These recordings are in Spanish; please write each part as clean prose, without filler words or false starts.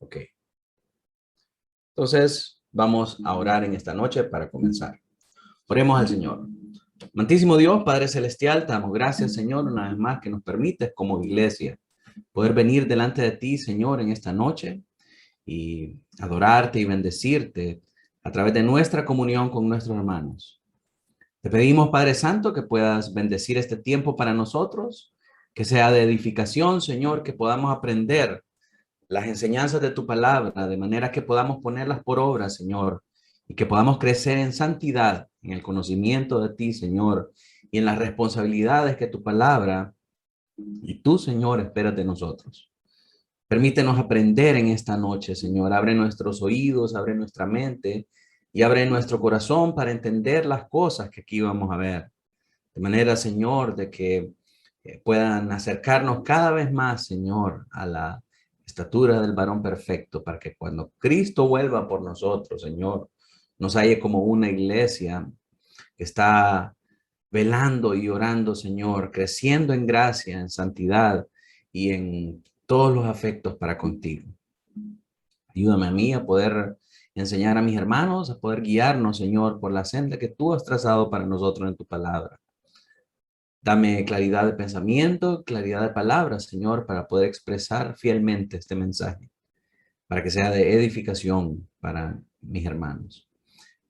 Ok. Entonces, vamos a orar en esta noche para comenzar. Oremos al Señor. Amantísimo Dios, Padre Celestial, te damos gracias, Señor, una vez más que nos permites como iglesia poder venir delante de ti, Señor, en esta noche y adorarte y bendecirte a través de nuestra comunión con nuestros hermanos. Te pedimos, Padre Santo, que puedas bendecir este tiempo para nosotros, que sea de edificación, Señor, que podamos aprender las enseñanzas de tu palabra, de manera que podamos ponerlas por obra, Señor, y que podamos crecer en santidad, en el conocimiento de ti, Señor, y en las responsabilidades que tu palabra y tú, Señor, esperas de nosotros. Permítenos aprender en esta noche, Señor. Abre nuestros oídos, abre nuestra mente y abre nuestro corazón para entender las cosas que aquí vamos a ver. De manera, Señor, de que puedan acercarnos cada vez más, Señor, a la estatura del varón perfecto, para que cuando Cristo vuelva por nosotros, Señor, nos halle como una iglesia que está velando y orando, Señor, creciendo en gracia, en santidad y en todos los afectos para contigo. Ayúdame a mí a poder enseñar a mis hermanos, a poder guiarnos, Señor, por la senda que tú has trazado para nosotros en tu palabra. Dame claridad de pensamiento, claridad de palabras, Señor, para poder expresar fielmente este mensaje, para que sea de edificación para mis hermanos.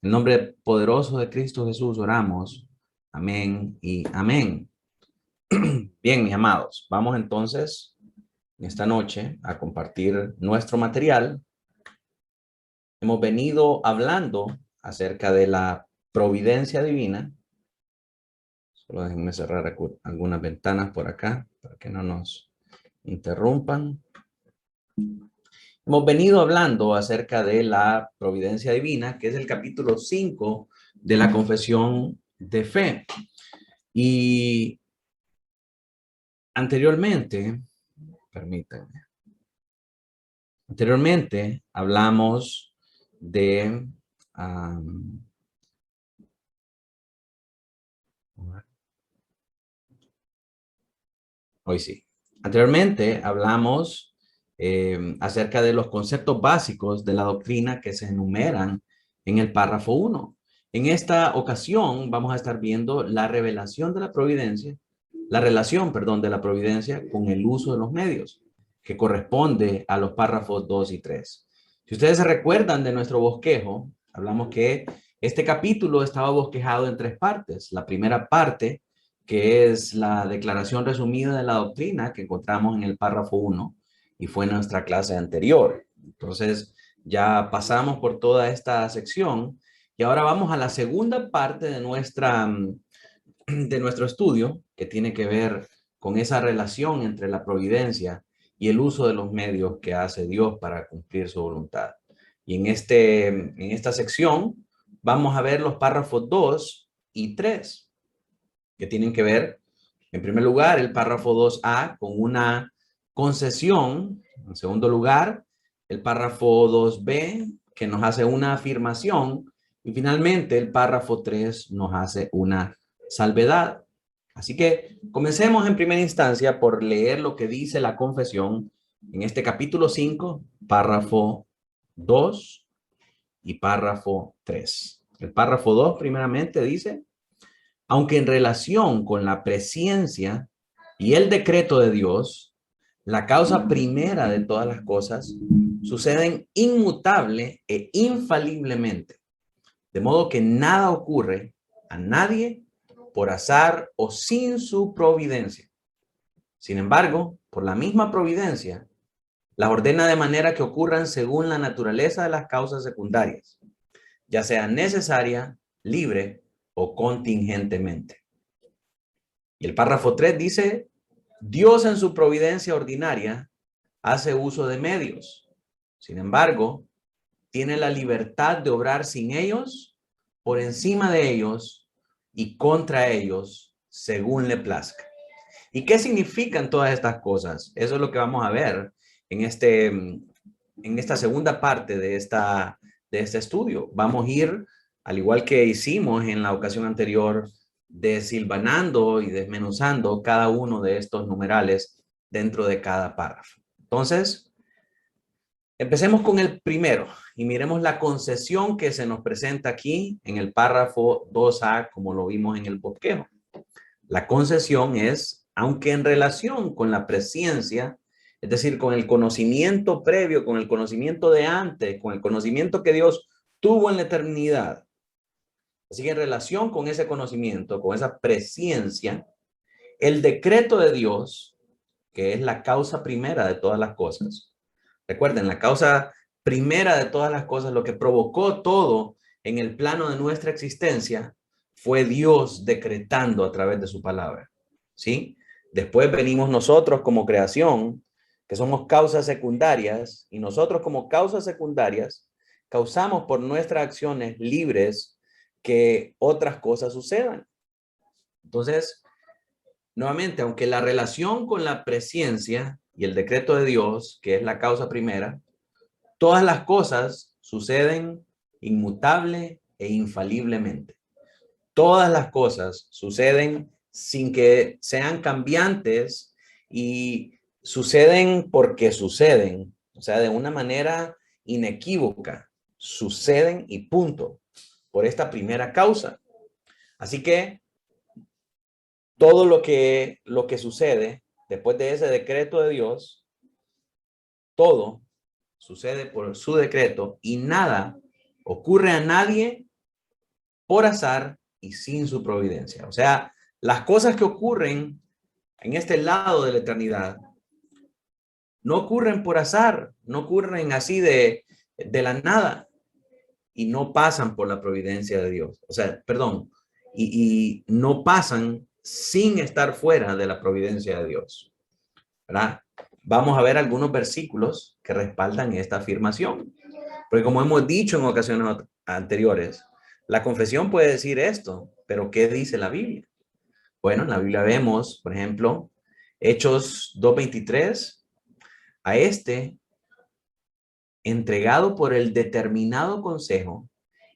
En el nombre poderoso de Cristo Jesús oramos. Amén y amén. Bien, mis amados, vamos entonces esta noche a compartir nuestro material. Hemos venido hablando acerca de la providencia divina. Solo déjenme cerrar algunas ventanas por acá para que no nos interrumpan. Hemos venido hablando acerca de la providencia divina, que es el capítulo 5 de la confesión de fe. Y anteriormente, permítanme, hablamos de... hoy sí. Anteriormente hablamos acerca de los conceptos básicos de la doctrina que se enumeran en el párrafo 1. En esta ocasión vamos a estar viendo la revelación de la providencia, la relación, perdón, de la providencia con el uso de los medios, que corresponde a los párrafos 2 y 3. Si ustedes se recuerdan de nuestro bosquejo, hablamos que este capítulo estaba bosquejado en 3 partes. La primera parte, que es la declaración resumida de la doctrina que encontramos en el párrafo 1 y fue en nuestra clase anterior. Entonces, ya pasamos por toda esta sección y ahora vamos a la segunda parte de nuestro estudio, que tiene que ver con esa relación entre la providencia y el uso de los medios que hace Dios para cumplir su voluntad. Y en esta sección vamos a ver los párrafos 2 y 3, que tienen que ver, en primer lugar, el párrafo 2A con una concesión. En segundo lugar, el párrafo 2B que nos hace una afirmación. Y finalmente, el párrafo 3 nos hace una salvedad. Así que comencemos en primera instancia por leer lo que dice la confesión en este capítulo 5, párrafo 2 y párrafo 3. El párrafo 2 primeramente dice: aunque en relación con la presciencia y el decreto de Dios, la causa primera de todas las cosas, suceden inmutable e infaliblemente, de modo que nada ocurre a nadie por azar o sin su providencia. Sin embargo, por la misma providencia, las ordena de manera que ocurran según la naturaleza de las causas secundarias, ya sea necesaria, libre o contingentemente. Y el párrafo 3 dice: Dios en su providencia ordinaria hace uso de medios. Sin embargo, tiene la libertad de obrar sin ellos, por encima de ellos y contra ellos, según le plazca. ¿Y qué significan todas estas cosas? Eso es lo que vamos a ver en esta segunda parte de este estudio. Vamos a ir, al igual que hicimos en la ocasión anterior, desilvanando y desmenuzando cada uno de estos numerales dentro de cada párrafo. Entonces, Empecemos con el primero y miremos la concesión que se nos presenta aquí en el párrafo 2A, como lo vimos en el bosquejo. La concesión es, aunque en relación con la presciencia, es decir, con el conocimiento previo, con el conocimiento de antes, con el conocimiento que Dios tuvo en la eternidad. Así que en relación con ese conocimiento, con esa presciencia, el decreto de Dios, que es la causa primera de todas las cosas. Recuerden, la causa primera de todas las cosas, lo que provocó todo en el plano de nuestra existencia, fue Dios decretando a través de su palabra. ¿Sí? Después venimos nosotros como creación, que somos causas secundarias, y nosotros como causas secundarias causamos por nuestras acciones libres que otras cosas sucedan. Entonces, nuevamente, aunque la relación con la presciencia y el decreto de Dios, que es la causa primera, todas las cosas suceden inmutable e infaliblemente. Todas las cosas suceden sin que sean cambiantes y suceden porque suceden, o sea, de una manera inequívoca, suceden y punto, por esta primera causa. Así que todo lo que sucede después de ese decreto de Dios, todo sucede por su decreto y nada ocurre a nadie por azar y sin su providencia. O sea, las cosas que ocurren en este lado de la eternidad no ocurren por azar, no ocurren así de la nada y no pasan por la providencia de Dios. O sea, perdón, y no pasan sin estar fuera de la providencia de Dios, ¿verdad? Vamos a ver algunos versículos que respaldan esta afirmación. Porque como hemos dicho en ocasiones anteriores, la confesión puede decir esto, pero ¿qué dice la Biblia? Bueno, en la Biblia vemos, por ejemplo, Hechos 2:23, a este, entregado por el determinado consejo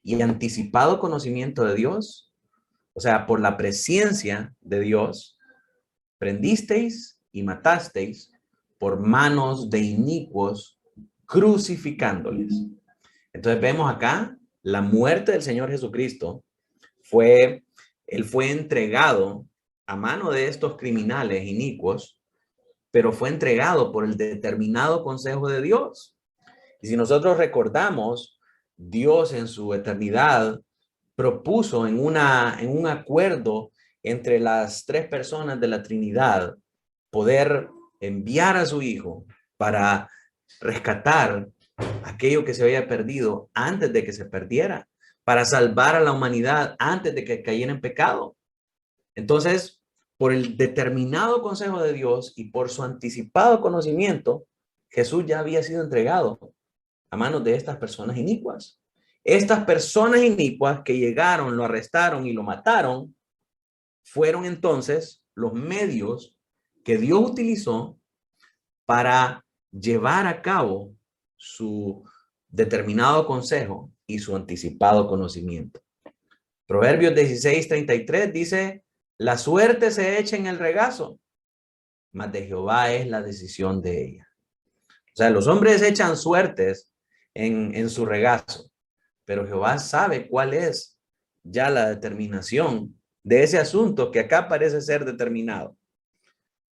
y anticipado conocimiento de Dios, o sea, por la presciencia de Dios, prendisteis y matasteis por manos de inicuos, crucificándoles. Entonces vemos acá la muerte del Señor Jesucristo él fue entregado a mano de estos criminales inicuos, pero fue entregado por el determinado consejo de Dios. Y si nosotros recordamos, Dios en su eternidad propuso en un acuerdo entre las tres personas de la Trinidad poder enviar a su Hijo para rescatar aquello que se había perdido antes de que se perdiera, para salvar a la humanidad antes de que cayera en pecado. Entonces, por el determinado consejo de Dios y por su anticipado conocimiento, Jesús ya había sido entregado a manos de estas personas inicuas. Estas personas inicuas que llegaron, lo arrestaron y lo mataron, fueron entonces los medios que Dios utilizó para llevar a cabo su determinado consejo y su anticipado conocimiento. Proverbios 16:33 dice, la suerte se echa en el regazo, mas de Jehová es la decisión de ella. O sea, los hombres echan suertes en su regazo, pero Jehová sabe cuál es ya la determinación de ese asunto que acá parece ser determinado.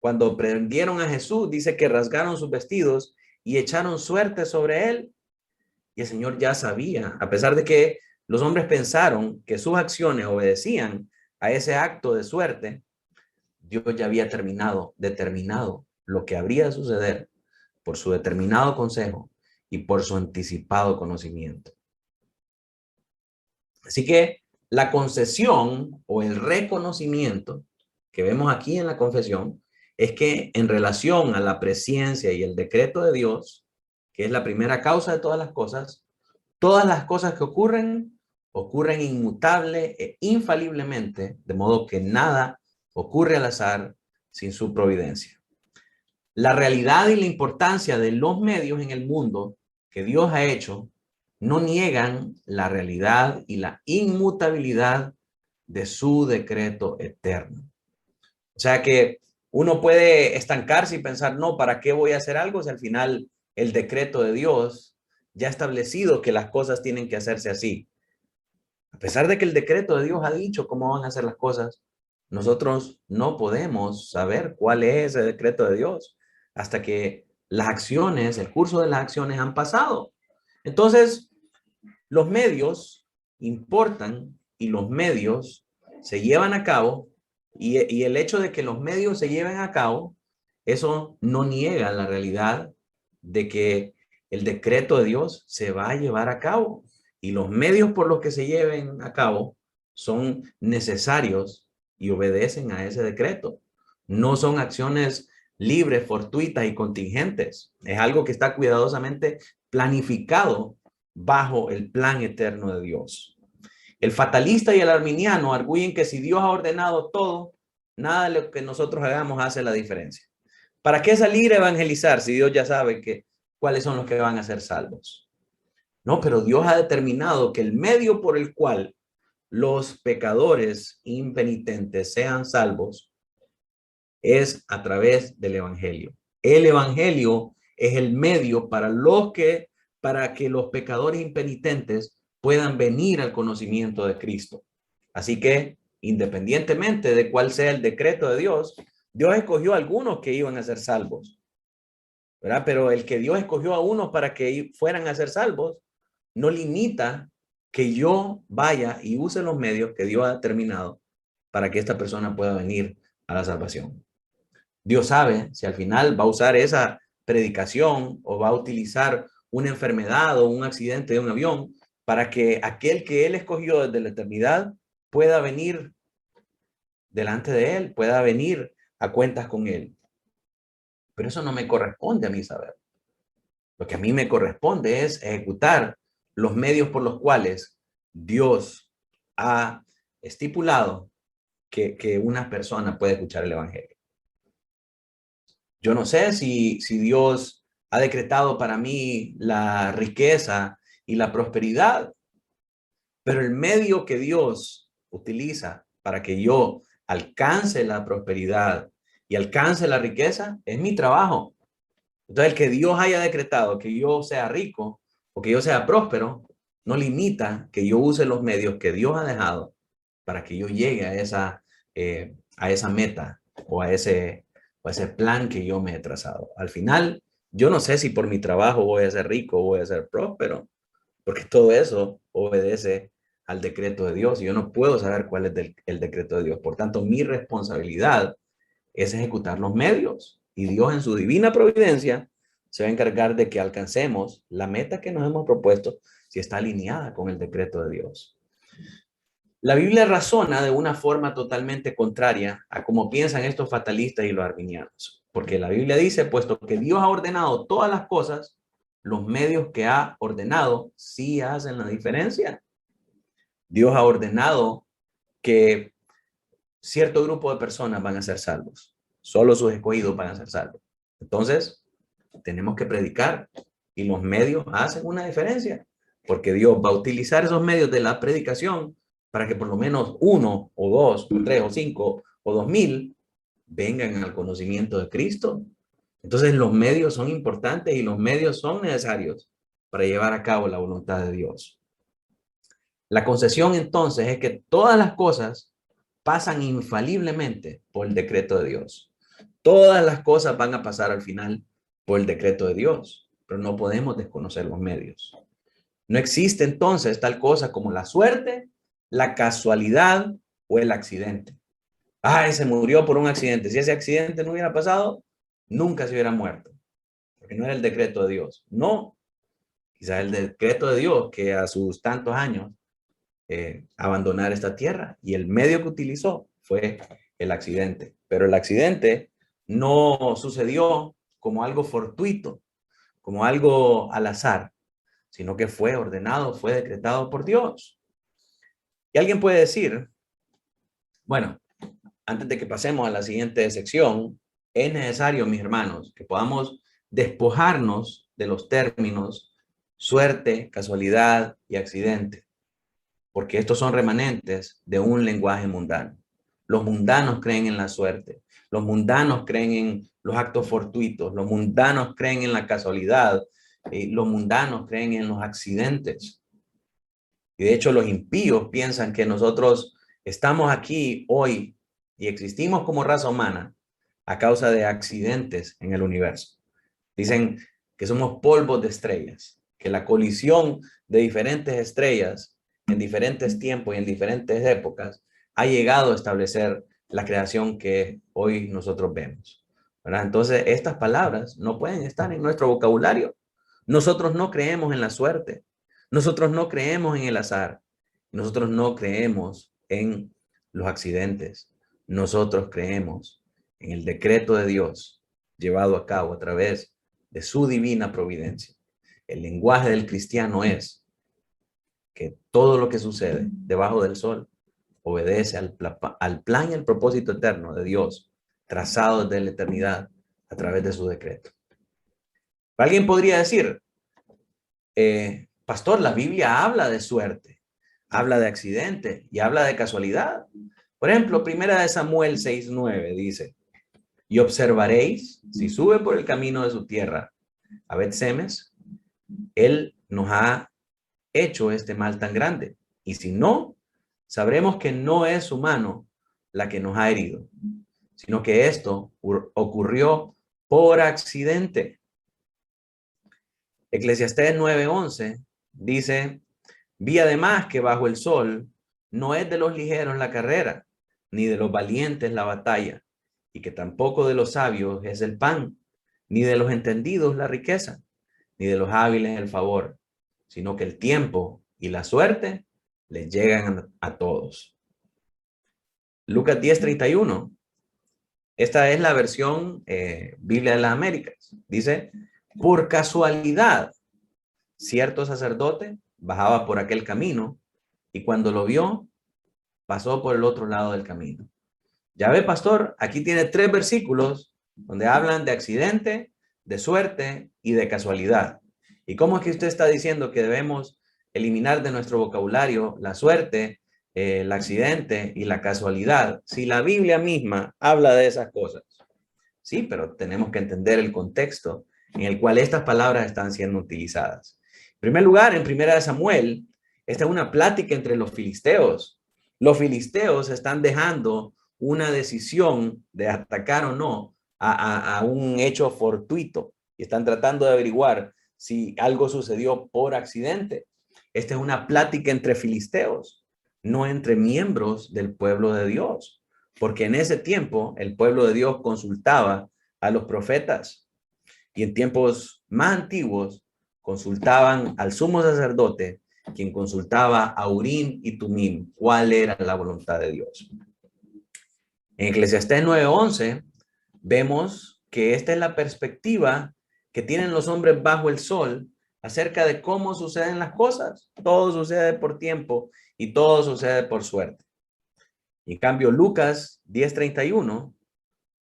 Cuando prendieron a Jesús, dice que rasgaron sus vestidos y echaron suerte sobre él. Y el Señor ya sabía, a pesar de que los hombres pensaron que sus acciones obedecían a ese acto de suerte, Dios ya había determinado lo que habría de suceder por su determinado consejo y por su anticipado conocimiento. Así que la concesión o el reconocimiento que vemos aquí en la confesión es que en relación a la presciencia y el decreto de Dios, que es la primera causa de todas las cosas que ocurren inmutable e infaliblemente, de modo que nada ocurre al azar sin su providencia. La realidad y la importancia de los medios en el mundo que Dios ha hecho no niegan la realidad y la inmutabilidad de su decreto eterno. O sea que uno puede estancarse y pensar, no, ¿para qué voy a hacer algo si al final el decreto de Dios ya establecido que las cosas tienen que hacerse así. A pesar de que el decreto de Dios ha dicho cómo van a hacer las cosas, nosotros no podemos saber cuál es ese decreto de Dios hasta que las acciones, el curso de las acciones han pasado. Entonces, los medios importan y los medios se llevan a cabo y el hecho de que los medios se lleven a cabo, eso no niega la realidad de que el decreto de Dios se va a llevar a cabo y los medios por los que se lleven a cabo son necesarios y obedecen a ese decreto. No son acciones libres, fortuitas y contingentes. Es algo que está cuidadosamente planificado bajo el plan eterno de Dios. El fatalista y el arminiano arguyen que si Dios ha ordenado todo, nada de lo que nosotros hagamos hace la diferencia. ¿Para qué salir a evangelizar si Dios ya sabe cuáles son los que van a ser salvos? No, pero Dios ha determinado que el medio por el cual los pecadores impenitentes sean salvos es a través del evangelio. El evangelio es el medio para que los pecadores impenitentes puedan venir al conocimiento de Cristo. Así que, independientemente de cuál sea el decreto de Dios, Dios escogió a algunos que iban a ser salvos, ¿verdad? Pero el que Dios escogió a unos para que fueran a ser salvos, no limita que yo vaya y use los medios que Dios ha determinado para que esta persona pueda venir a la salvación. Dios sabe si al final va a usar esa predicación o va a utilizar una enfermedad o un accidente de un avión para que aquel que Él escogió desde la eternidad pueda venir delante de Él, pueda venir a cuentas con Él. Pero eso no me corresponde a mí saber. Lo que a mí me corresponde es ejecutar los medios por los cuales Dios ha estipulado que una persona puede escuchar el evangelio. Yo no sé si Dios ha decretado para mí la riqueza y la prosperidad, pero el medio que Dios utiliza para que yo alcance la prosperidad y alcance la riqueza es mi trabajo. Entonces, el que Dios haya decretado que yo sea rico o que yo sea próspero, no limita que yo use los medios que Dios ha dejado para que yo llegue a esa meta o a ese plan que yo me he trazado. Al final, yo no sé si por mi trabajo voy a ser rico o voy a ser próspero, porque todo eso obedece al decreto de Dios y yo no puedo saber cuál es el decreto de Dios. Por tanto, mi responsabilidad es ejecutar los medios y Dios en su divina providencia se va a encargar de que alcancemos la meta que nos hemos propuesto si está alineada con el decreto de Dios. La Biblia razona de una forma totalmente contraria a cómo piensan estos fatalistas y los arminianos, porque la Biblia dice, puesto que Dios ha ordenado todas las cosas, los medios que ha ordenado sí hacen la diferencia. Dios ha ordenado que cierto grupo de personas van a ser salvos. Solo sus escogidos van a ser salvos. Entonces, tenemos que predicar y los medios hacen una diferencia, porque Dios va a utilizar esos medios de la predicación para que por lo menos 1 o 2 o 3 o 5 o 2000 vengan al conocimiento de Cristo. Entonces, los medios son importantes y los medios son necesarios para llevar a cabo la voluntad de Dios. La concesión entonces es que todas las cosas pasan infaliblemente por el decreto de Dios. Todas las cosas van a pasar al final por el decreto de Dios, pero no podemos desconocer los medios. No existe entonces tal cosa como la suerte, la casualidad o el accidente. Se murió por un accidente. Si ese accidente no hubiera pasado, nunca se hubiera muerto, porque no era el decreto de Dios. No, quizás el decreto de Dios que a sus tantos años abandonar esta tierra y el medio que utilizó fue el accidente. Pero el accidente no sucedió como algo fortuito, como algo al azar, sino que fue ordenado, fue decretado por Dios. Y alguien puede decir, bueno, antes de que pasemos a la siguiente sección, es necesario, mis hermanos, que podamos despojarnos de los términos suerte, casualidad y accidente, porque estos son remanentes de un lenguaje mundano. Los mundanos creen en la suerte, Los mundanos creen en los actos fortuitos, los mundanos creen en la casualidad, los mundanos creen en los accidentes. Y de hecho los impíos piensan que nosotros estamos aquí hoy y existimos como raza humana a causa de accidentes en el universo. Dicen que somos polvos de estrellas, que la colisión de diferentes estrellas en diferentes tiempos y en diferentes épocas ha llegado a establecer la creación que hoy nosotros vemos, ¿verdad? Entonces, estas palabras no pueden estar en nuestro vocabulario. Nosotros no creemos en la suerte. Nosotros no creemos en el azar. Nosotros no creemos en los accidentes. Nosotros creemos en el decreto de Dios llevado a cabo a través de su divina providencia. El lenguaje del cristiano es que todo lo que sucede debajo del sol obedece al plan y al propósito eterno de Dios, trazado desde la eternidad a través de su decreto. Alguien podría decir, pastor, la Biblia habla de suerte, habla de accidente y habla de casualidad. Por ejemplo, primera de Samuel 6:9 dice, y observaréis, si sube por el camino de su tierra a Bet-Semes, él nos ha hecho este mal tan grande. Y si no, sabremos que no es su mano la que nos ha herido, sino que esto ocurrió por accidente. Eclesiastés 9:11 dice, vi además que bajo el sol no es de los ligeros la carrera, ni de los valientes la batalla, y que tampoco de los sabios es el pan, ni de los entendidos la riqueza, ni de los hábiles el favor, sino que el tiempo y la suerte les llegan a todos. Lucas 10:31. Esta es la versión Biblia de las Américas. Dice, por casualidad, cierto sacerdote bajaba por aquel camino y cuando lo vio, pasó por el otro lado del camino. Ya ve, pastor, aquí tiene 3 versículos donde hablan de accidente, de suerte y de casualidad. ¿Y cómo es que usted está diciendo que debemos eliminar de nuestro vocabulario la suerte, el accidente y la casualidad, si la Biblia misma habla de esas cosas? Sí, pero tenemos que entender el contexto en el cual estas palabras están siendo utilizadas. En primer lugar, en Primera de Samuel, esta es una plática entre los filisteos. Los filisteos están dejando una decisión de atacar o no a un hecho fortuito y están tratando de averiguar si algo sucedió por accidente. Esta es una plática entre filisteos, no entre miembros del pueblo de Dios, porque en ese tiempo el pueblo de Dios consultaba a los profetas y en tiempos más antiguos consultaban al sumo sacerdote, quien consultaba a Urim y Tumim, cuál era la voluntad de Dios. En Eclesiastés 9:11 vemos que esta es la perspectiva que tienen los hombres bajo el sol acerca de cómo suceden las cosas. Todo sucede por tiempo y todo sucede por suerte. En cambio, Lucas 10:31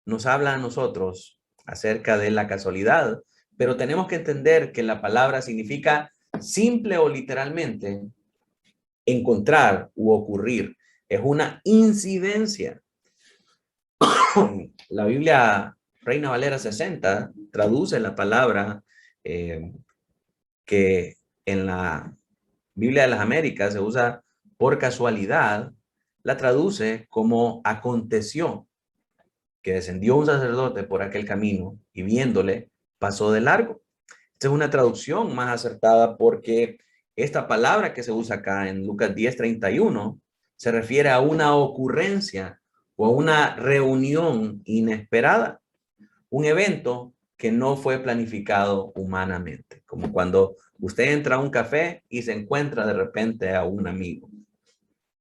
nos habla a nosotros acerca de la casualidad, pero tenemos que entender que la palabra significa simple o literalmente encontrar u ocurrir. Es una incidencia. La Biblia Reina Valera 60 traduce la palabra que en la Biblia de las Américas se usa por casualidad, la traduce como aconteció, que descendió un sacerdote por aquel camino y viéndole pasó de largo. Esta es una traducción más acertada porque esta palabra que se usa acá en Lucas 10:31 se refiere a una ocurrencia o a una reunión inesperada, un evento que no fue planificado humanamente, como cuando usted entra a un café y se encuentra de repente a un amigo,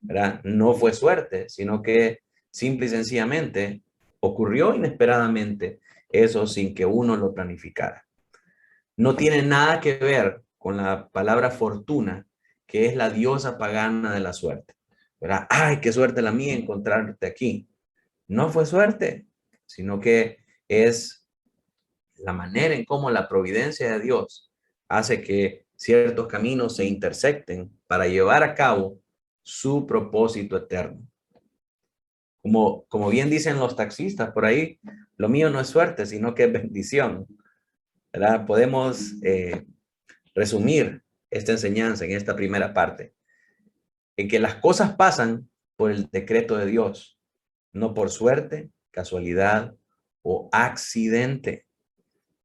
¿verdad? No fue suerte, sino que simple y sencillamente ocurrió inesperadamente eso sin que uno lo planificara. No tiene nada que ver con la palabra fortuna, que es la diosa pagana de la suerte, ¿verdad? Ay, qué suerte la mía encontrarte aquí. No fue suerte, sino que es la manera en cómo la providencia de Dios hace que ciertos caminos se intersecten para llevar a cabo su propósito eterno. Como bien dicen los taxistas por ahí, lo mío no es suerte, sino que es bendición, ¿verdad? Podemos resumir esta enseñanza en esta primera parte, en que las cosas pasan por el decreto de Dios, no por suerte, casualidad o accidente.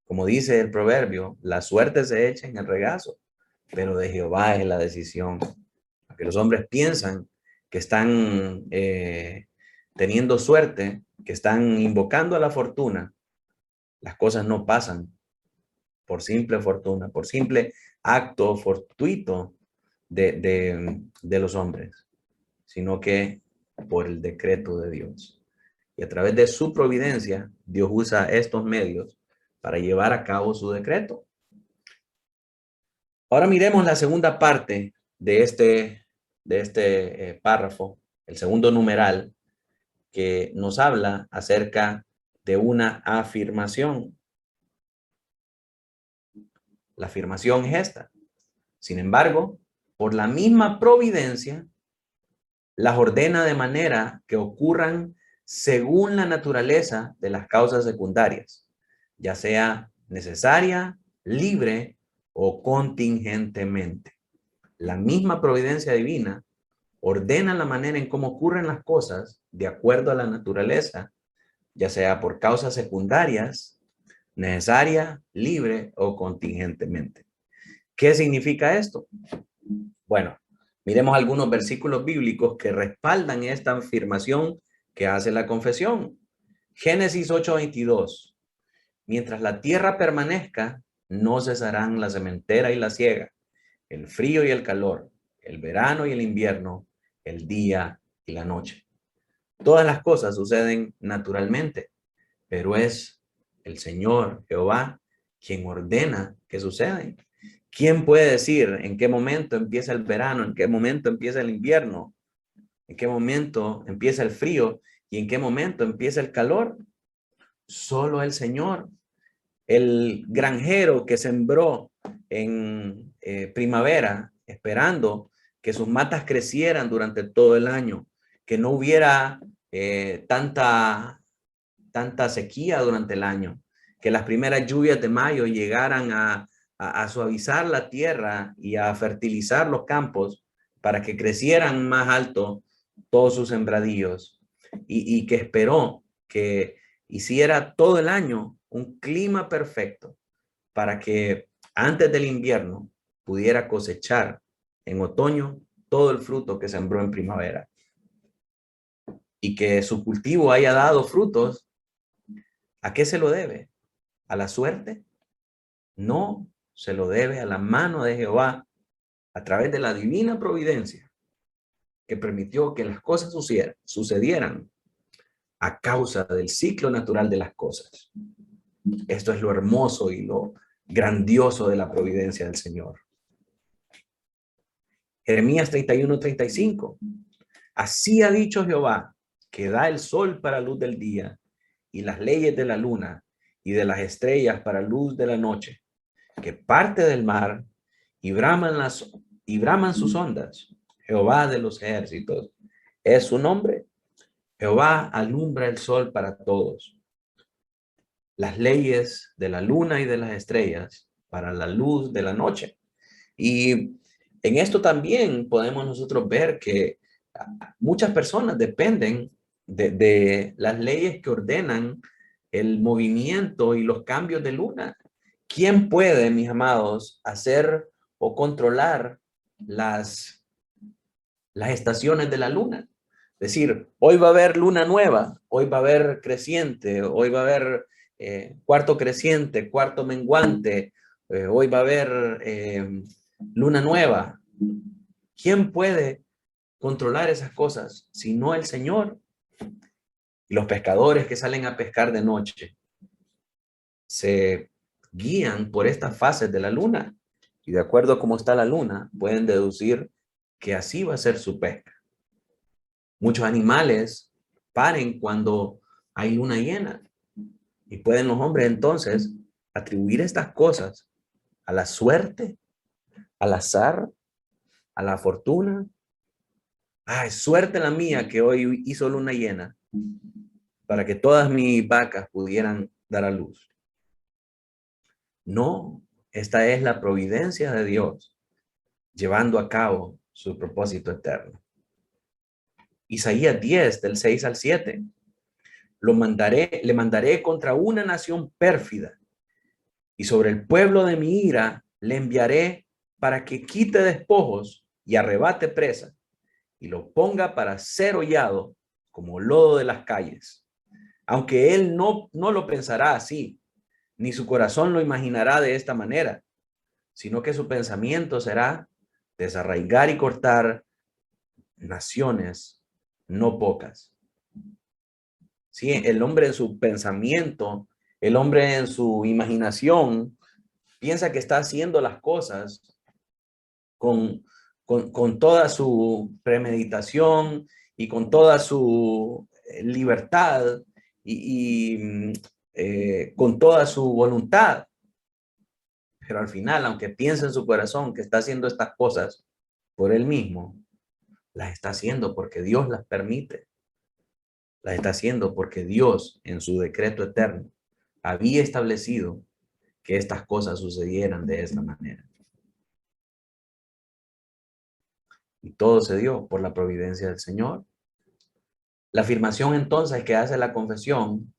Como dice el proverbio, la suerte se echa en el regazo, pero de Jehová es la decisión. Porque los hombres piensan que están teniendo suerte, que están invocando a la fortuna. Las cosas no pasan por simple fortuna, por simple acto fortuito de los hombres, sino que por el decreto de Dios. Y a través de su providencia, Dios usa estos medios para llevar a cabo su decreto. Ahora miremos la segunda parte de este párrafo, el segundo numeral, que nos habla acerca de una afirmación. La afirmación es esta. Sin embargo, por la misma providencia, las ordena de manera que ocurran según la naturaleza de las causas secundarias, ya sea necesaria, libre o contingentemente. La misma providencia divina ordena la manera en cómo ocurren las cosas de acuerdo a la naturaleza, ya sea por causas secundarias, necesaria, libre o contingentemente. ¿Qué significa esto? Bueno, miremos algunos versículos bíblicos que respaldan esta afirmación que hace la confesión. Génesis 8:22. Mientras la tierra permanezca, no cesarán la sementera y la siega, el frío y el calor, el verano y el invierno, el día y la noche. Todas las cosas suceden naturalmente, pero es el Señor Jehová quien ordena que suceden. ¿Quién puede decir en qué momento empieza el verano, en qué momento empieza el invierno, en qué momento empieza el frío y en qué momento empieza el calor? Solo el Señor. El granjero que sembró en primavera, esperando que sus matas crecieran durante todo el año, que no hubiera tanta sequía durante el año, que las primeras lluvias de mayo llegaran a suavizar la tierra y a fertilizar los campos para que crecieran más alto todos sus sembradíos, y que esperó que hiciera todo el año un clima perfecto para que antes del invierno pudiera cosechar en otoño todo el fruto que sembró en primavera, y que su cultivo haya dado frutos. ¿A qué se lo debe? ¿A la suerte? No, se lo debe a la mano de Jehová a través de la divina providencia que permitió que las cosas sucedieran a causa del ciclo natural de las cosas. Esto es lo hermoso y lo grandioso de la providencia del Señor. Jeremías 31:35. Así ha dicho Jehová, que da el sol para luz del día y las leyes de la luna y de las estrellas para luz de la noche, que parte del mar y braman sus ondas. Jehová de los ejércitos es su nombre. Jehová alumbra el sol para todos, las leyes de la luna y de las estrellas para la luz de la noche. Y en esto también podemos nosotros ver que muchas personas dependen de las leyes que ordenan el movimiento y los cambios de luna. ¿Quién puede, mis amados, hacer o controlar las estaciones de la luna? Es decir, hoy va a haber luna nueva, hoy va a haber creciente, hoy va a haber cuarto creciente, cuarto menguante, hoy va a haber luna nueva. ¿Quién puede controlar esas cosas si no el Señor? Y los pescadores que salen a pescar de noche se guían por estas fases de la luna, y de acuerdo a cómo está la luna pueden deducir que así va a ser su pesca. Muchos animales paren cuando hay luna llena, y pueden los hombres entonces atribuir estas cosas a la suerte, al azar, a la fortuna. Es suerte la mía que hoy hizo luna llena. para que todas mis vacas pudieran dar a luz. No, esta es la providencia de Dios llevando a cabo su propósito eterno. Isaías 10, del 6 al 7. Le mandaré contra una nación pérfida, y sobre el pueblo de mi ira le enviaré para que quite despojos y arrebate presa, y lo ponga para ser hollado como lodo de las calles. Aunque él no lo pensará así, ni su corazón lo imaginará de esta manera, sino que su pensamiento será desarraigar y cortar naciones no pocas. Sí, el hombre en su pensamiento, el hombre en su imaginación, piensa que está haciendo las cosas con toda su premeditación y con toda su libertad y con toda su voluntad. Pero al final, aunque piense en su corazón que está haciendo estas cosas por él mismo, las está haciendo porque Dios las permite. Las está haciendo porque Dios, en su decreto eterno, había establecido que estas cosas sucedieran de esta manera. Y todo se dio por la providencia del Señor. La afirmación entonces que hace la confesión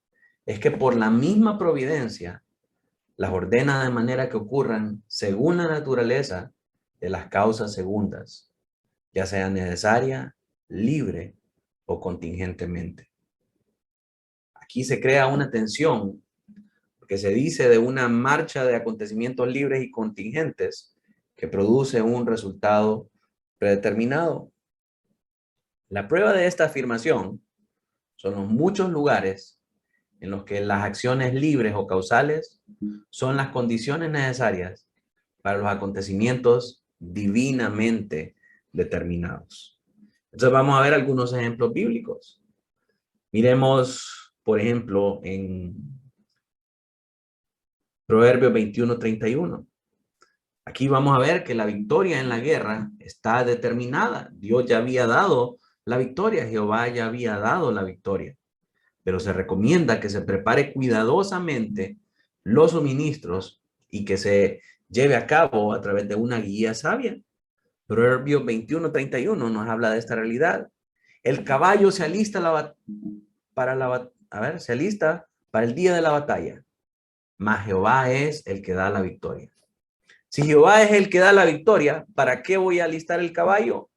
es que por la misma providencia las ordena de manera que ocurran según la naturaleza de las causas segundas, ya sea necesaria, libre o contingentemente. Aquí se crea una tensión, porque se dice de una marcha de acontecimientos libres y contingentes que produce un resultado predeterminado. La prueba de esta afirmación son los muchos lugares en los que las acciones libres o causales son las condiciones necesarias para los acontecimientos divinamente determinados. Entonces vamos a ver algunos ejemplos bíblicos. Miremos, por ejemplo, en Proverbios 21:31. Aquí vamos a ver que la victoria en la guerra está determinada. Dios ya había dado la victoria, Jehová ya había dado la victoria. Pero se recomienda que se prepare cuidadosamente los suministros y que se lleve a cabo a través de una guía sabia. Proverbios 21:31 nos habla de esta realidad. El caballo se alista se alista para el día de la batalla, mas Jehová es el que da la victoria. Si Jehová es el que da la victoria, ¿para qué voy a alistar el caballo?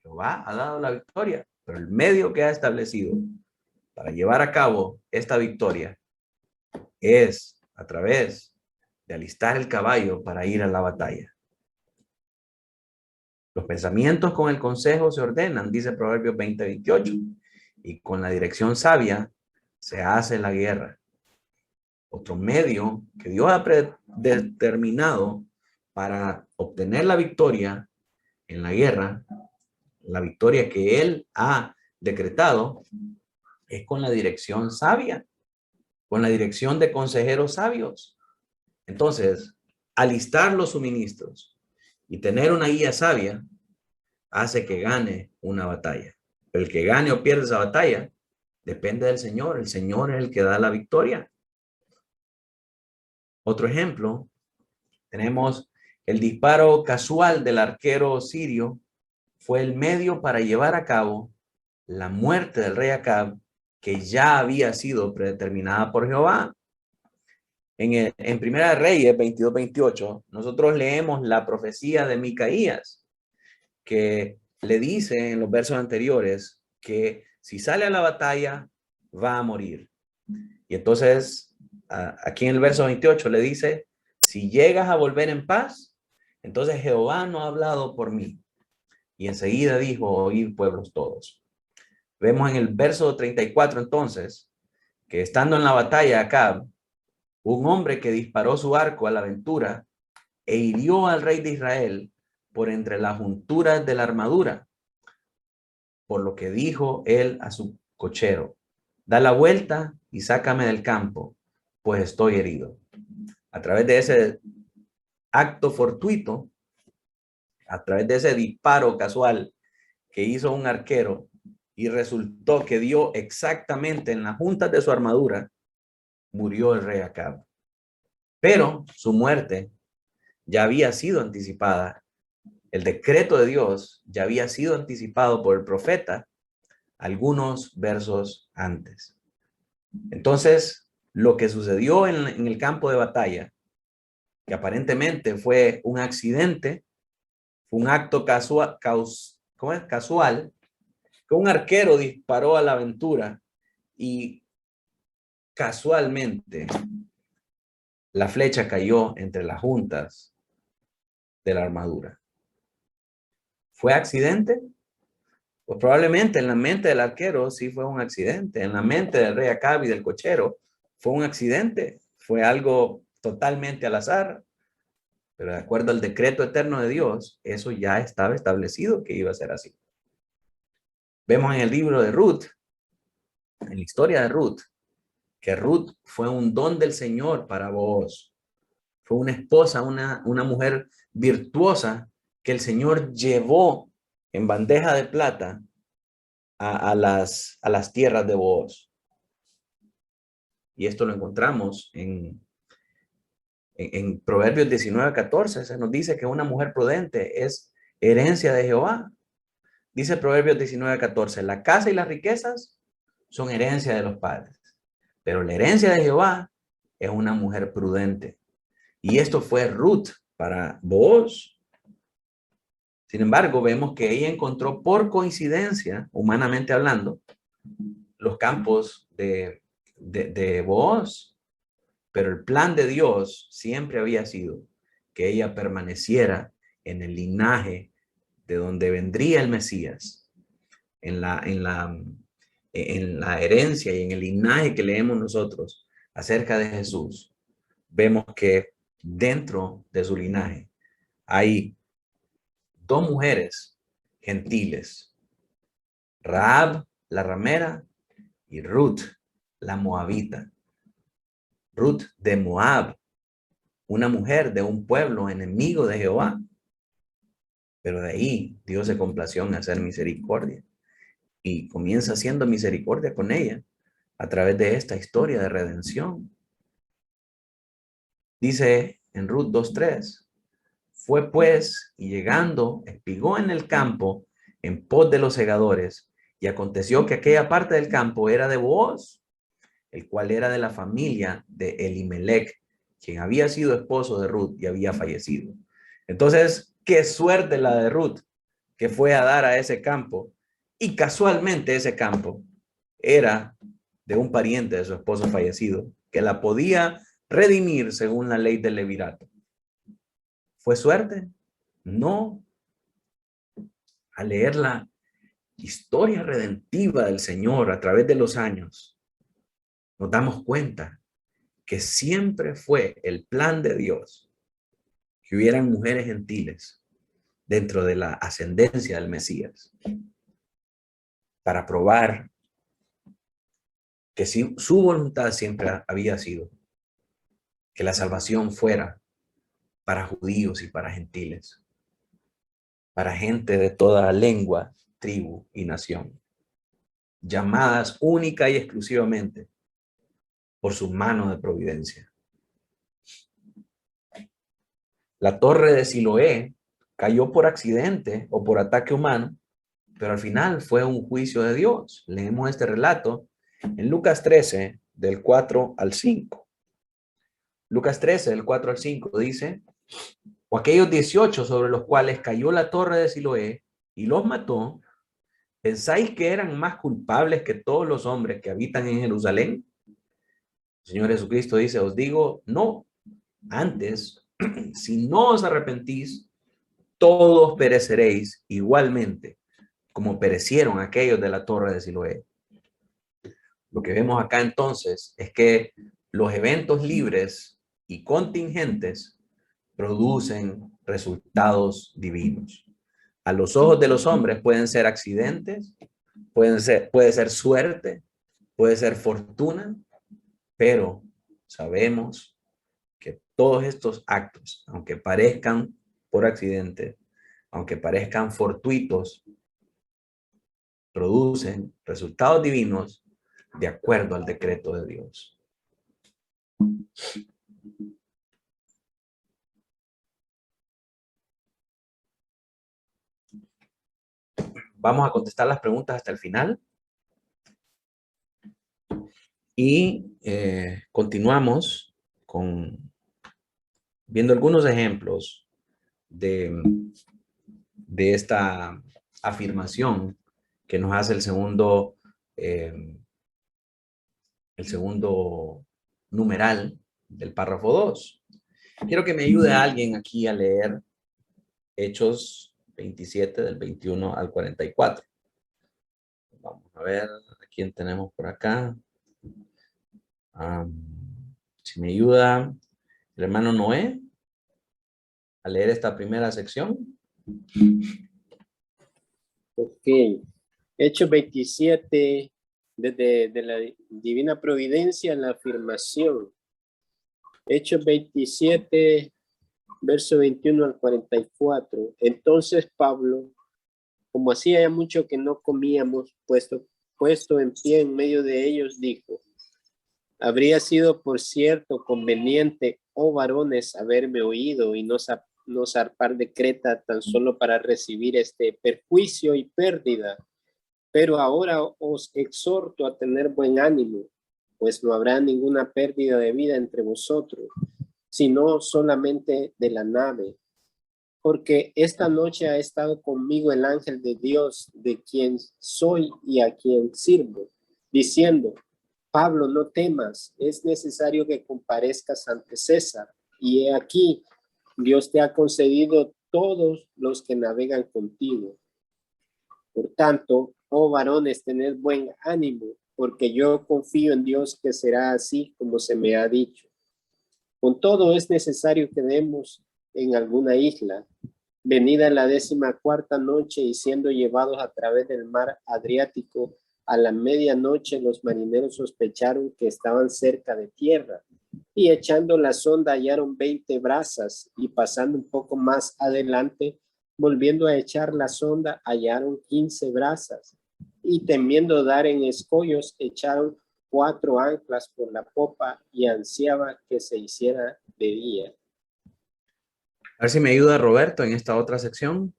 Jehová ha dado la victoria, pero el medio que ha establecido para llevar a cabo esta victoria es a través de alistar el caballo para ir a la batalla. Los pensamientos con el consejo se ordenan, dice Proverbios 20:28, y con la dirección sabia se hace la guerra. Otro medio que Dios ha determinado para obtener la victoria en la guerra, la victoria que Él ha decretado, es con la dirección sabia, con la dirección de consejeros sabios. Entonces, alistar los suministros y tener una guía sabia hace que gane una batalla. Pero el que gane o pierde esa batalla depende del Señor. El Señor es el que da la victoria. Otro ejemplo, tenemos el disparo casual del arquero sirio fue el medio para llevar a cabo la muerte del rey Acab, que ya había sido predeterminada por Jehová. En Primera de Reyes 22:28, nosotros leemos la profecía de Micaías, que le dice en los versos anteriores que si sale a la batalla va a morir. Y entonces aquí en el verso 28 le dice, si llegas a volver en paz, entonces Jehová no ha hablado por mí. Y enseguida dijo, oíd pueblos todos. Vemos en el verso 34 entonces, que estando en la batalla Acab, un hombre que disparó su arco a la aventura e hirió al rey de Israel por entre las junturas de la armadura, por lo que dijo él a su cochero, da la vuelta y sácame del campo, pues estoy herido. A través de ese acto fortuito, a través de ese disparo casual que hizo un arquero, y resultó que dio exactamente en las juntas de su armadura, murió el rey Acab. Pero su muerte ya había sido anticipada. El decreto de Dios ya había sido anticipado por el profeta algunos versos antes. Entonces, lo que sucedió en el campo de batalla, que aparentemente fue un accidente, fue un acto casual, que un arquero disparó a la aventura y casualmente la flecha cayó entre las juntas de la armadura. ¿Fue accidente? Pues probablemente en la mente del arquero sí fue un accidente. En la mente del rey Acab y del cochero fue un accidente. Fue algo totalmente al azar. Pero de acuerdo al decreto eterno de Dios, eso ya estaba establecido que iba a ser así. Vemos en el libro de Ruth, en la historia de Ruth, que Ruth fue un don del Señor para Booz. Fue una esposa, una mujer virtuosa que el Señor llevó en bandeja de plata a las tierras de Booz. Y esto lo encontramos en Proverbios 19:14. Se nos dice que una mujer prudente es herencia de Jehová. Dice Proverbios 19:14, la casa y las riquezas son herencia de los padres, pero la herencia de Jehová es una mujer prudente. Y esto fue Ruth para Booz. Sin embargo, vemos que ella encontró por coincidencia, humanamente hablando, los campos de Booz, pero el plan de Dios siempre había sido que ella permaneciera en el linaje de donde vendría el Mesías, en la herencia y en el linaje que leemos nosotros acerca de Jesús. Vemos que dentro de su linaje hay dos mujeres gentiles, Rahab, la ramera, y Ruth, la moabita. Ruth de Moab, una mujer de un pueblo enemigo de Jehová. Pero de ahí Dios se complació en hacer misericordia y comienza haciendo misericordia con ella a través de esta historia de redención. Dice en Ruth 2:3, fue pues y llegando, espigó en el campo en pos de los segadores, y aconteció que aquella parte del campo era de Booz, el cual era de la familia de Elimelech, quien había sido esposo de Ruth y había fallecido. Entonces, qué suerte la de Ruth, que fue a dar a ese campo, y casualmente ese campo era de un pariente de su esposo fallecido, que la podía redimir según la ley del levirato. ¿Fue suerte? No. Al leer la historia redentiva del Señor a través de los años, nos damos cuenta que siempre fue el plan de Dios que hubieran mujeres gentiles dentro de la ascendencia del Mesías, para probar que su voluntad siempre había sido que la salvación fuera para judíos y para gentiles, para gente de toda lengua, tribu y nación, llamadas única y exclusivamente por su mano de providencia. La torre de Siloé cayó por accidente o por ataque humano, pero al final fue un juicio de Dios. Leemos este relato en Lucas 13, del 4 al 5. Lucas 13, del 4 al 5 dice, o aquellos 18 sobre los cuales cayó la torre de Siloé y los mató, ¿pensáis que eran más culpables que todos los hombres que habitan en Jerusalén? El Señor Jesucristo dice, os digo, no, antes, si no os arrepentís, todos pereceréis igualmente, como perecieron aquellos de la torre de Siloé. Lo que vemos acá entonces es que los eventos libres y contingentes producen resultados divinos. A los ojos de los hombres pueden ser accidentes, puede ser suerte, puede ser fortuna, pero sabemos que todos estos actos, aunque parezcan por accidente, aunque parezcan fortuitos, producen resultados divinos de acuerdo al decreto de Dios. Vamos a contestar las preguntas hasta el final. Y continuamos viendo algunos ejemplos de esta afirmación que nos hace el segundo numeral del párrafo 2. Quiero que me ayude a alguien aquí a leer Hechos 27 del 21 al 44. Vamos a ver a quién tenemos por acá. Si me ayuda el hermano Noé a leer esta primera sección. Ok. Hechos 27, desde la divina providencia, la afirmación. Hechos 27, verso 21 al 44. Entonces Pablo, como hacía ya mucho que no comíamos, puesto en pie en medio de ellos, dijo: habría sido, por cierto, conveniente, oh varones, haberme oído y no zarpar de Creta tan solo para recibir este perjuicio y pérdida. Pero ahora os exhorto a tener buen ánimo, pues no habrá ninguna pérdida de vida entre vosotros, sino solamente de la nave. Porque esta noche ha estado conmigo el ángel de Dios, de quien soy y a quien sirvo, diciendo: Pablo, no temas, es necesario que comparezcas ante César. Y he aquí, Dios te ha concedido todos los que navegan contigo. Por tanto, oh varones, tened buen ánimo, porque yo confío en Dios que será así como se me ha dicho. Con todo es necesario que demos en alguna isla. Venida la 14ª noche y siendo llevados a través del mar Adriático, a la medianoche los marineros sospecharon que estaban cerca de tierra, y echando la sonda hallaron 20 brazas, y pasando un poco más adelante, volviendo a echar la sonda, hallaron 15 brazas, y temiendo dar en escollos, echaron 4 anclas por la popa y ansiaba que se hiciera de día. A ver si me ayuda Roberto en esta otra sección.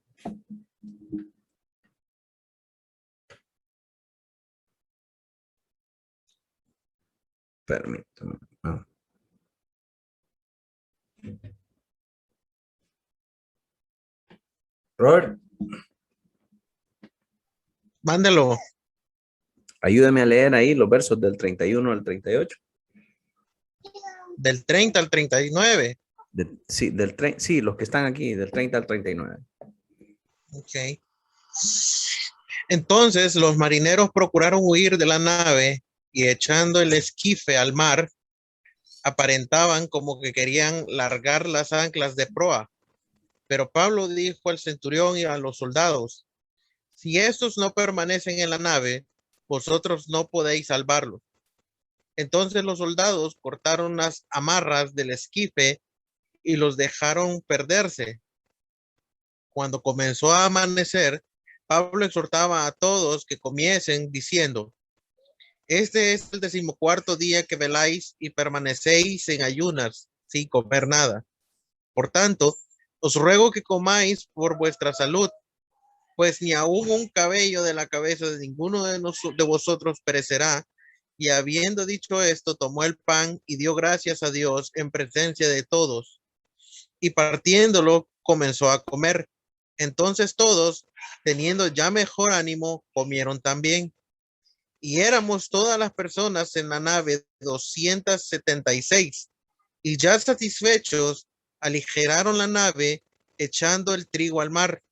Permítame. Robert. Mándelo. Ayúdame a leer ahí los versos del 31 al 38. Del 30 al 39. Sí, los que están aquí, del 30 al 39. Ok. Entonces los marineros procuraron huir de la nave y echando el esquife al mar, aparentaban como que querían largar las anclas de proa. Pero Pablo dijo al centurión y a los soldados: si estos no permanecen en la nave, vosotros no podéis salvarlos. Entonces los soldados cortaron las amarras del esquife y los dejaron perderse. Cuando comenzó a amanecer, Pablo exhortaba a todos que comiesen diciendo: este es el 14º día que veláis y permanecéis en ayunas sin comer nada. Por tanto, os ruego que comáis por vuestra salud, pues ni aún un cabello de la cabeza de ninguno de vosotros perecerá. Y habiendo dicho esto, tomó el pan y dio gracias a Dios en presencia de todos. Y partiéndolo, comenzó a comer. Entonces todos, teniendo ya mejor ánimo, comieron también. Y éramos todas las personas en la nave 276. Y ya satisfechos, aligeraron la nave, echando el trigo al mar.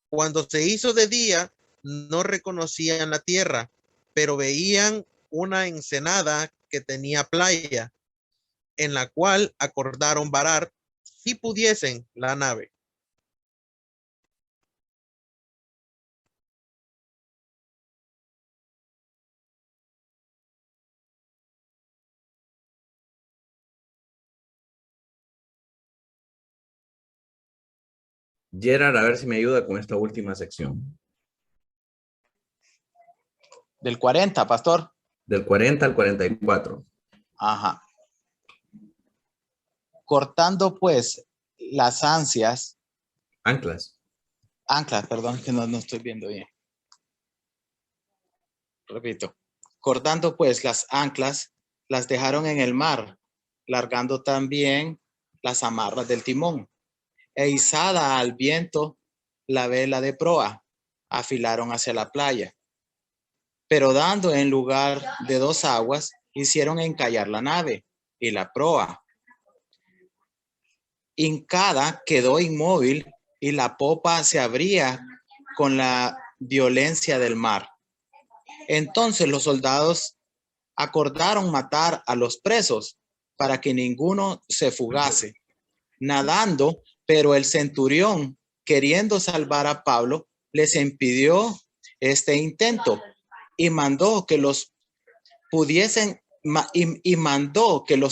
Cuando se hizo de día, no reconocían la tierra, pero veían una ensenada que tenía playa, en la cual acordaron varar, si pudiesen, la nave. Gerard, a ver si me ayuda con esta última sección. Del 40, pastor. Del 40 al 44. Ajá. Cortando pues las Anclas. anclas, perdón, que no estoy viendo bien. Repito. Cortando pues las anclas, las dejaron en el mar, largando también las amarras del timón. E izada al viento la vela de proa, afilaron hacia la playa. Pero dando en lugar de dos aguas, hicieron encallar la nave y la proa. Hincada quedó inmóvil y la popa se abría con la violencia del mar. Entonces los soldados acordaron matar a los presos para que ninguno se fugase, nadando, pero el centurión, queriendo salvar a Pablo, les impidió este intento y mandó que los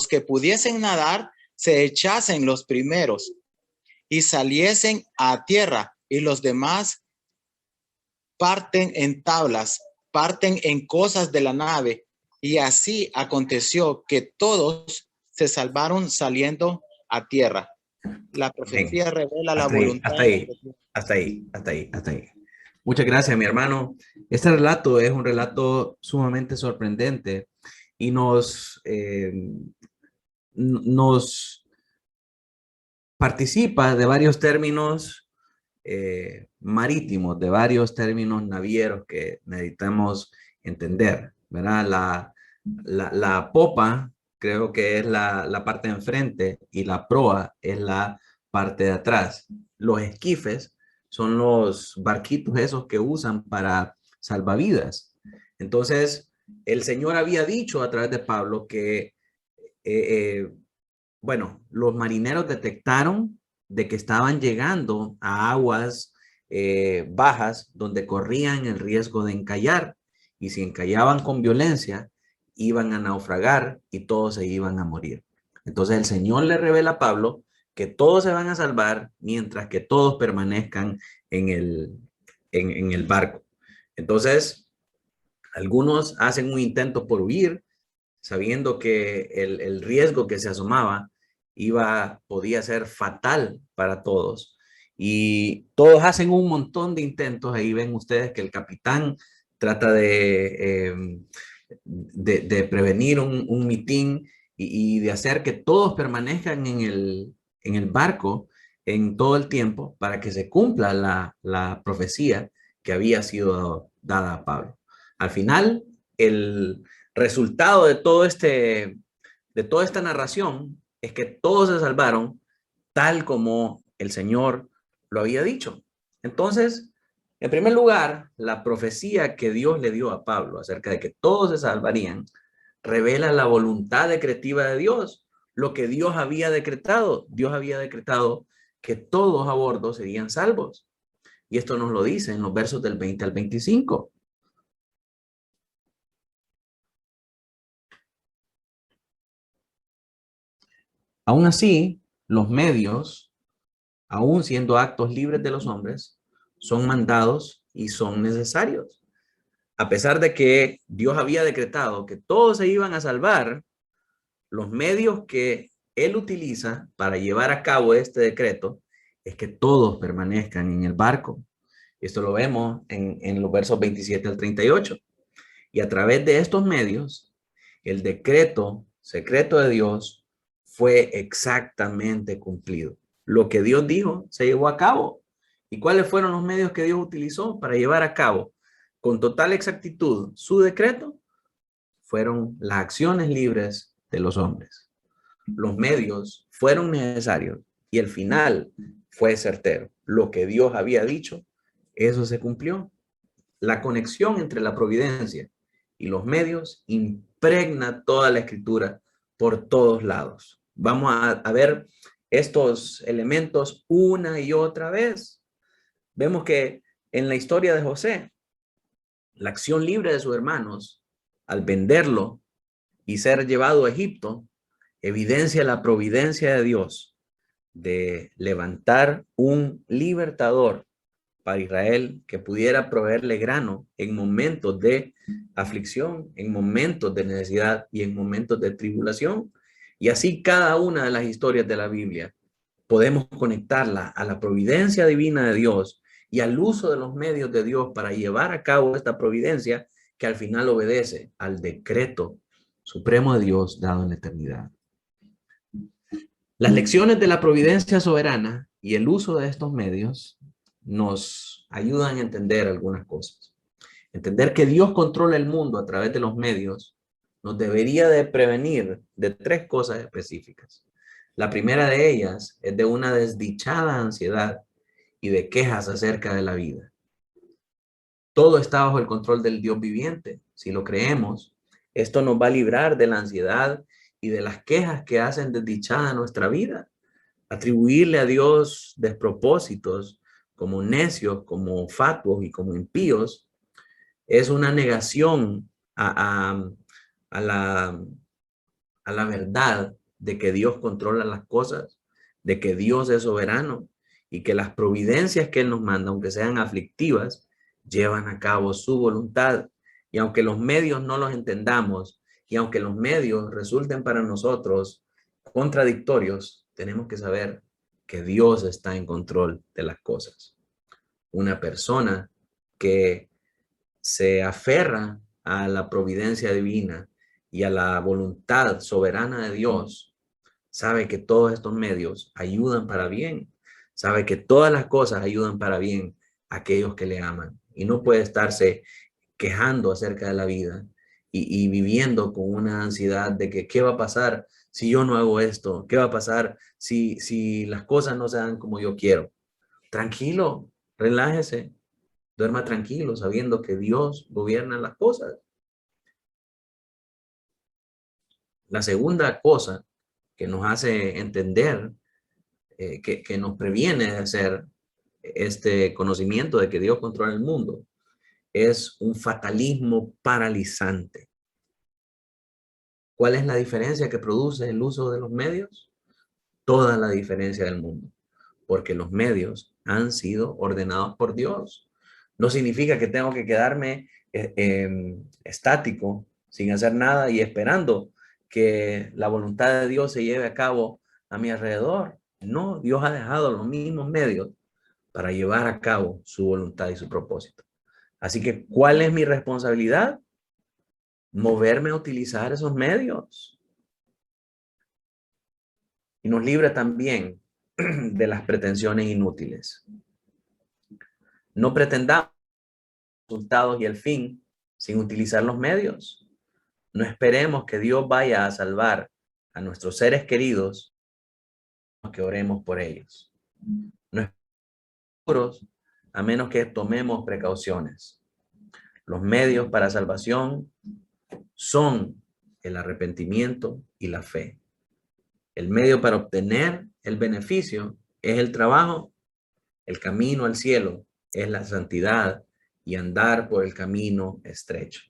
que pudiesen nadar se echasen los primeros y saliesen a tierra, y los demás parten en tablas, parten en cosas de la nave. Y así aconteció que todos se salvaron saliendo a tierra. La profecía revela la voluntad. Hasta ahí. Muchas gracias, mi hermano. Este relato es un relato sumamente sorprendente y nos participa de varios términos marítimos, de varios términos navieros que necesitamos entender, ¿verdad? La popa creo que es la parte de enfrente y la proa es la parte de atrás. Los esquifes son los barquitos esos que usan para salvavidas. Entonces, el Señor había dicho a través de Pablo que bueno, los marineros detectaron de que estaban llegando a aguas bajas donde corrían el riesgo de encallar, y si encallaban con violencia iban a naufragar y todos se iban a morir. Entonces el Señor le revela a Pablo que todos se van a salvar mientras que todos permanezcan en el barco. Entonces algunos hacen un intento por huir, sabiendo que el riesgo que se asomaba podía ser fatal para todos. Y todos hacen un montón de intentos. Ahí ven ustedes que el capitán trata de prevenir un mitin y de hacer que todos permanezcan en el barco en todo el tiempo para que se cumpla la profecía que había sido dada a Pablo. Al final, el resultado de toda esta narración es que todos se salvaron tal como el Señor lo había dicho. Entonces, en primer lugar, la profecía que Dios le dio a Pablo acerca de que todos se salvarían revela la voluntad decretiva de Dios, lo que Dios había decretado. Dios había decretado que todos a bordo serían salvos. Y esto nos lo dice en los versos del 20 al 25. Aún así, los medios, aún siendo actos libres de los hombres, son mandados y son necesarios. A pesar de que Dios había decretado que todos se iban a salvar, los medios que Él utiliza para llevar a cabo este decreto es que todos permanezcan en el barco. Esto lo vemos en los versos 27 al 38. Y a través de estos medios, el decreto secreto de Dios fue exactamente cumplido. Lo que Dios dijo se llevó a cabo. ¿Y cuáles fueron los medios que Dios utilizó para llevar a cabo con total exactitud su decreto? Fueron las acciones libres de los hombres. Los medios fueron necesarios y el final fue certero. Lo que Dios había dicho, eso se cumplió. La conexión entre la providencia y los medios impregna toda la escritura por todos lados. Vamos a ver estos elementos una y otra vez. Vemos que en la historia de José, la acción libre de sus hermanos al venderlo y ser llevado a Egipto evidencia la providencia de Dios de levantar un libertador para Israel, que pudiera proveerle grano en momentos de aflicción, en momentos de necesidad y en momentos de tribulación. Y así cada una de las historias de la Biblia podemos conectarla a la providencia divina de Dios y al uso de los medios de Dios para llevar a cabo esta providencia que al final obedece al decreto supremo de Dios dado en la eternidad. Las lecciones de la providencia soberana y el uso de estos medios nos ayudan a entender algunas cosas. Entender que Dios controla el mundo a través de los medios nos debería de prevenir de 3 cosas específicas. La primera de ellas es de una desdichada ansiedad y de quejas acerca de la vida. Todo está bajo el control del Dios viviente. Si lo creemos, esto nos va a librar de la ansiedad y de las quejas que hacen desdichada nuestra vida. Atribuirle a Dios despropósitos como necios, como fatuos y como impíos es una negación a la verdad de que Dios controla las cosas, de que Dios es soberano y que las providencias que Él nos manda, aunque sean aflictivas, llevan a cabo su voluntad. Y aunque los medios no los entendamos y aunque los medios resulten para nosotros contradictorios, tenemos que saber que Dios está en control de las cosas. Una persona que se aferra a la providencia divina y a la voluntad soberana de Dios, sabe que todos estos medios ayudan para bien, sabe que todas las cosas ayudan para bien a aquellos que le aman y no puede estarse quejando acerca de la vida y viviendo con una ansiedad de que qué va a pasar si yo no hago esto, qué va a pasar si las cosas no se dan como yo quiero. Tranquilo, relájese, duerma tranquilo sabiendo que Dios gobierna las cosas. La segunda cosa que nos hace entender, que nos previene de hacer este conocimiento de que Dios controla el mundo, es un fatalismo paralizante. ¿Cuál es la diferencia que produce el uso de los medios? Toda la diferencia del mundo, porque los medios han sido ordenados por Dios. No significa que tengo que quedarme estático, sin hacer nada y esperando que la voluntad de Dios se lleve a cabo a mi alrededor. No, Dios ha dejado los mismos medios para llevar a cabo su voluntad y su propósito. Así que, ¿cuál es mi responsabilidad? Moverme a utilizar esos medios. Y nos libra también de las pretensiones inútiles. No pretendamos resultados y el fin sin utilizar los medios. No esperemos que Dios vaya a salvar a nuestros seres queridos, que oremos por ellos. No estamos seguros a menos que tomemos precauciones. Los medios para salvación son el arrepentimiento y la fe. El medio para obtener el beneficio es el trabajo. El camino al cielo es la santidad y andar por el camino estrecho.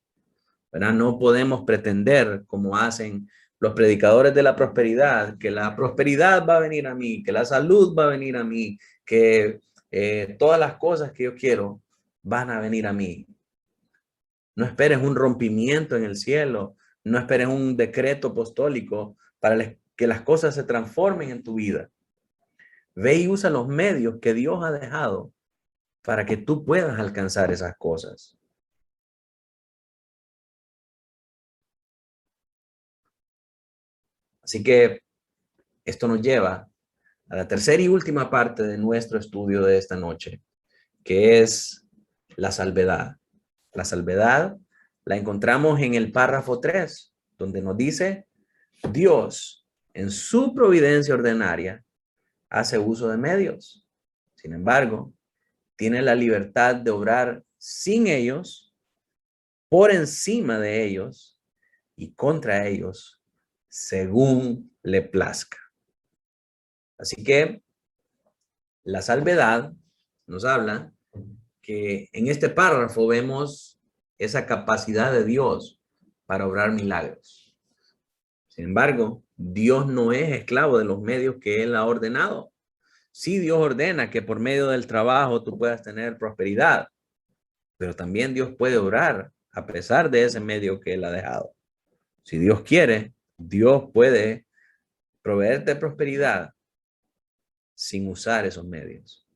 ¿Verdad? No podemos pretender, como hacen los predicadores de la prosperidad, que la prosperidad va a venir a mí, que la salud va a venir a mí, que todas las cosas que yo quiero van a venir a mí. No esperes un rompimiento en el cielo, no esperes un decreto apostólico para que las cosas se transformen en tu vida. Ve y usa los medios que Dios ha dejado para que tú puedas alcanzar esas cosas. Así que esto nos lleva a la tercera y última parte de nuestro estudio de esta noche, que es la salvedad. La salvedad la encontramos en el párrafo 3, donde nos dice, Dios, en su providencia ordinaria, hace uso de medios. Sin embargo, tiene la libertad de obrar sin ellos, por encima de ellos y contra ellos, según le plazca. Así que la salvedad nos habla que en este párrafo vemos esa capacidad de Dios para obrar milagros. Sin embargo, Dios no es esclavo de los medios que Él ha ordenado, Sí, Dios ordena que por medio del trabajo tú puedas tener prosperidad, pero también Dios puede orar a pesar de ese medio que Él ha dejado. Si Dios quiere, Dios puede proveerte prosperidad sin usar esos medios.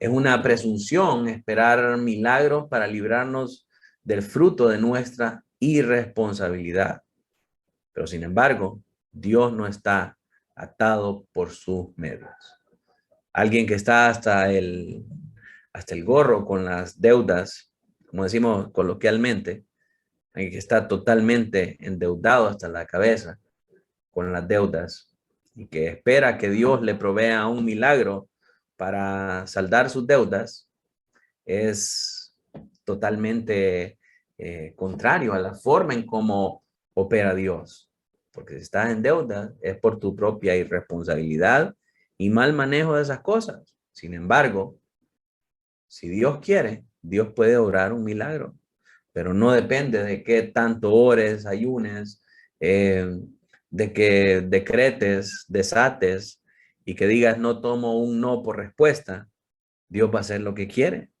Es una presunción esperar milagros para librarnos del fruto de nuestra irresponsabilidad. Pero sin embargo, Dios no está atado por sus medios. Alguien que está hasta el gorro con las deudas, como decimos coloquialmente, alguien que está totalmente endeudado hasta la cabeza con las deudas y que espera que Dios le provea un milagro para saldar sus deudas, es totalmente contrario a la forma en cómo opera Dios. Porque si estás en deuda es por tu propia irresponsabilidad y mal manejo de esas cosas. Sin embargo, si Dios quiere, Dios puede obrar un milagro, pero no depende de qué tanto ores, ayunes, de que decretes, desates y que digas no tomo un no por respuesta. Dios va a hacer lo que quiere.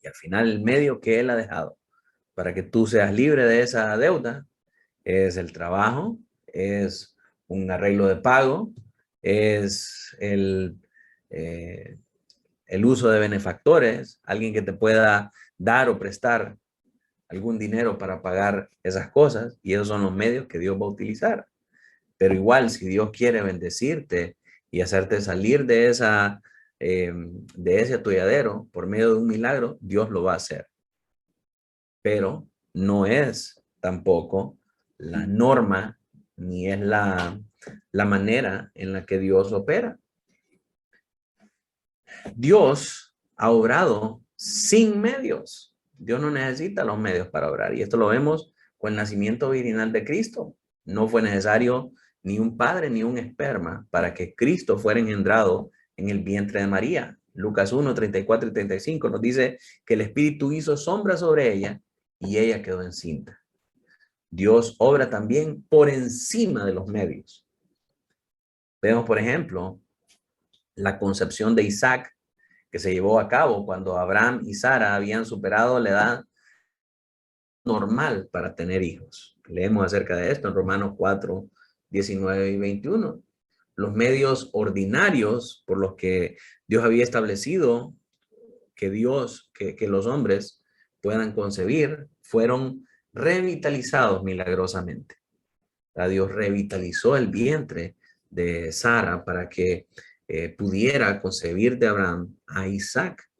Y al final el medio que Él ha dejado para que tú seas libre de esa deuda es el trabajo, es un arreglo de pago, es el uso de benefactores, alguien que te pueda dar o prestar algún dinero para pagar esas cosas, y esos son los medios que Dios va a utilizar. Pero igual, si Dios quiere bendecirte y hacerte salir de ese atolladero por medio de un milagro, Dios lo va a hacer. Pero no es tampoco la norma ni es la manera en la que Dios opera. Dios ha obrado sin medios. Dios no necesita los medios para obrar. Y esto lo vemos con el nacimiento virginal de Cristo. No fue necesario ni un padre ni un esperma para que Cristo fuera engendrado en el vientre de María. Lucas 1, 34 y 35 nos dice que el Espíritu hizo sombra sobre ella y ella quedó encinta. Dios obra también por encima de los medios. Vemos, por ejemplo, la concepción de Isaac que se llevó a cabo cuando Abraham y Sara habían superado la edad normal para tener hijos. Leemos acerca de esto en Romanos 4, 19 y 21. Los medios ordinarios por los que Dios había establecido que los hombres puedan concebir fueron revitalizados milagrosamente. Dios revitalizó el vientre de Sara para que pudiera concebir de Abraham a Isaac,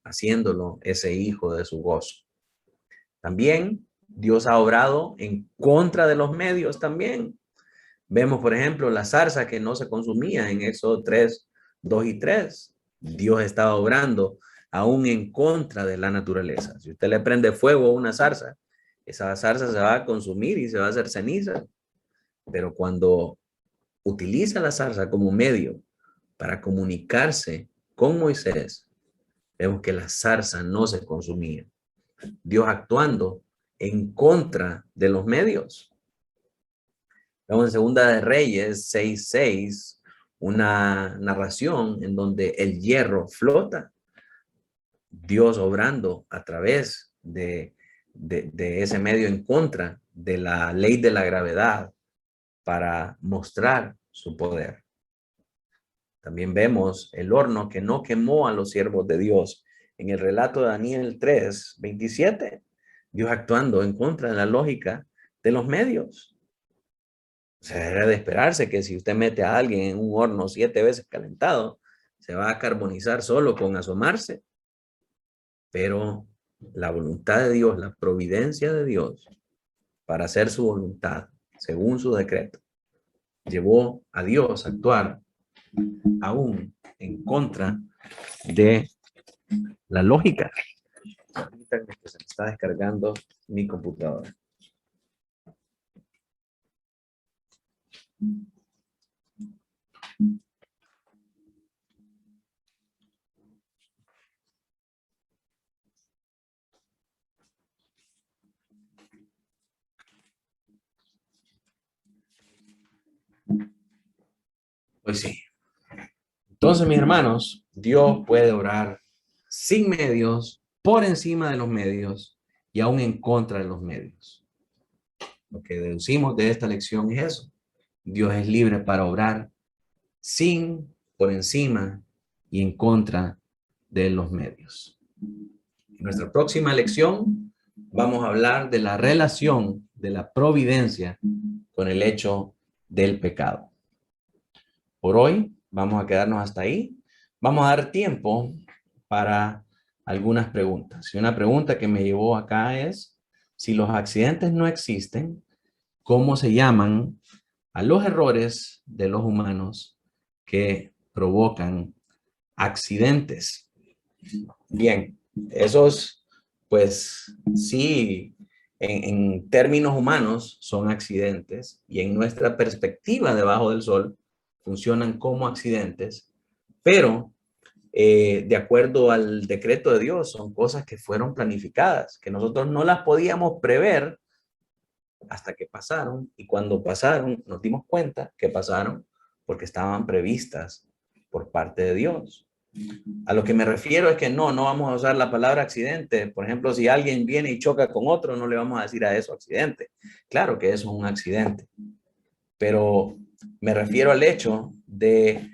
haciéndolo ese hijo de su gozo. También Dios ha obrado en contra de los medios también. Vemos, por ejemplo, la zarza que no se consumía en Éxodo 3, 2 y 3. Dios estaba obrando aún en contra de la naturaleza. Si usted le prende fuego a una zarza, esa zarza se va a consumir y se va a hacer ceniza. Pero cuando utiliza la zarza como medio para comunicarse con Moisés, vemos que la zarza no se consumía. Dios actuando en contra de los medios. Vemos en Segunda de Reyes 6:6 una narración en donde el hierro flota. Dios obrando a través de ese medio en contra de la ley de la gravedad para mostrar su poder. También vemos el horno que no quemó a los siervos de Dios. En el relato de Daniel 3:27, Dios actuando en contra de la lógica de los medios. O sea, era de esperarse que si usted mete a alguien en un horno 7 veces calentado, se va a carbonizar solo con asomarse. Pero la voluntad de Dios, la providencia de Dios para hacer su voluntad, según su decreto, llevó a Dios a actuar aún en contra de la lógica. Permítanme que se me está descargando mi computadora. Pues sí. Entonces, mis hermanos, Dios puede obrar sin medios, por encima de los medios y aún en contra de los medios. Lo que deducimos de esta lección es eso. Dios es libre para obrar sin, por encima y en contra de los medios. En nuestra próxima lección vamos a hablar de la relación de la providencia con el hecho del pecado. Por hoy vamos a quedarnos hasta ahí. Vamos a dar tiempo para algunas preguntas. Y una pregunta que me llevó acá es, si los accidentes no existen, ¿cómo se llaman a los errores de los humanos que provocan accidentes? Bien, esos, pues sí, en términos humanos son accidentes y en nuestra perspectiva debajo del sol funcionan como accidentes, pero de acuerdo al decreto de Dios son cosas que fueron planificadas, que nosotros no las podíamos prever hasta que pasaron, y cuando pasaron nos dimos cuenta que pasaron porque estaban previstas por parte de Dios. A lo que me refiero es que no vamos a usar la palabra accidente. Por ejemplo, si alguien viene y choca con otro, no le vamos a decir a eso accidente. Claro que eso es un accidente, pero me refiero al hecho de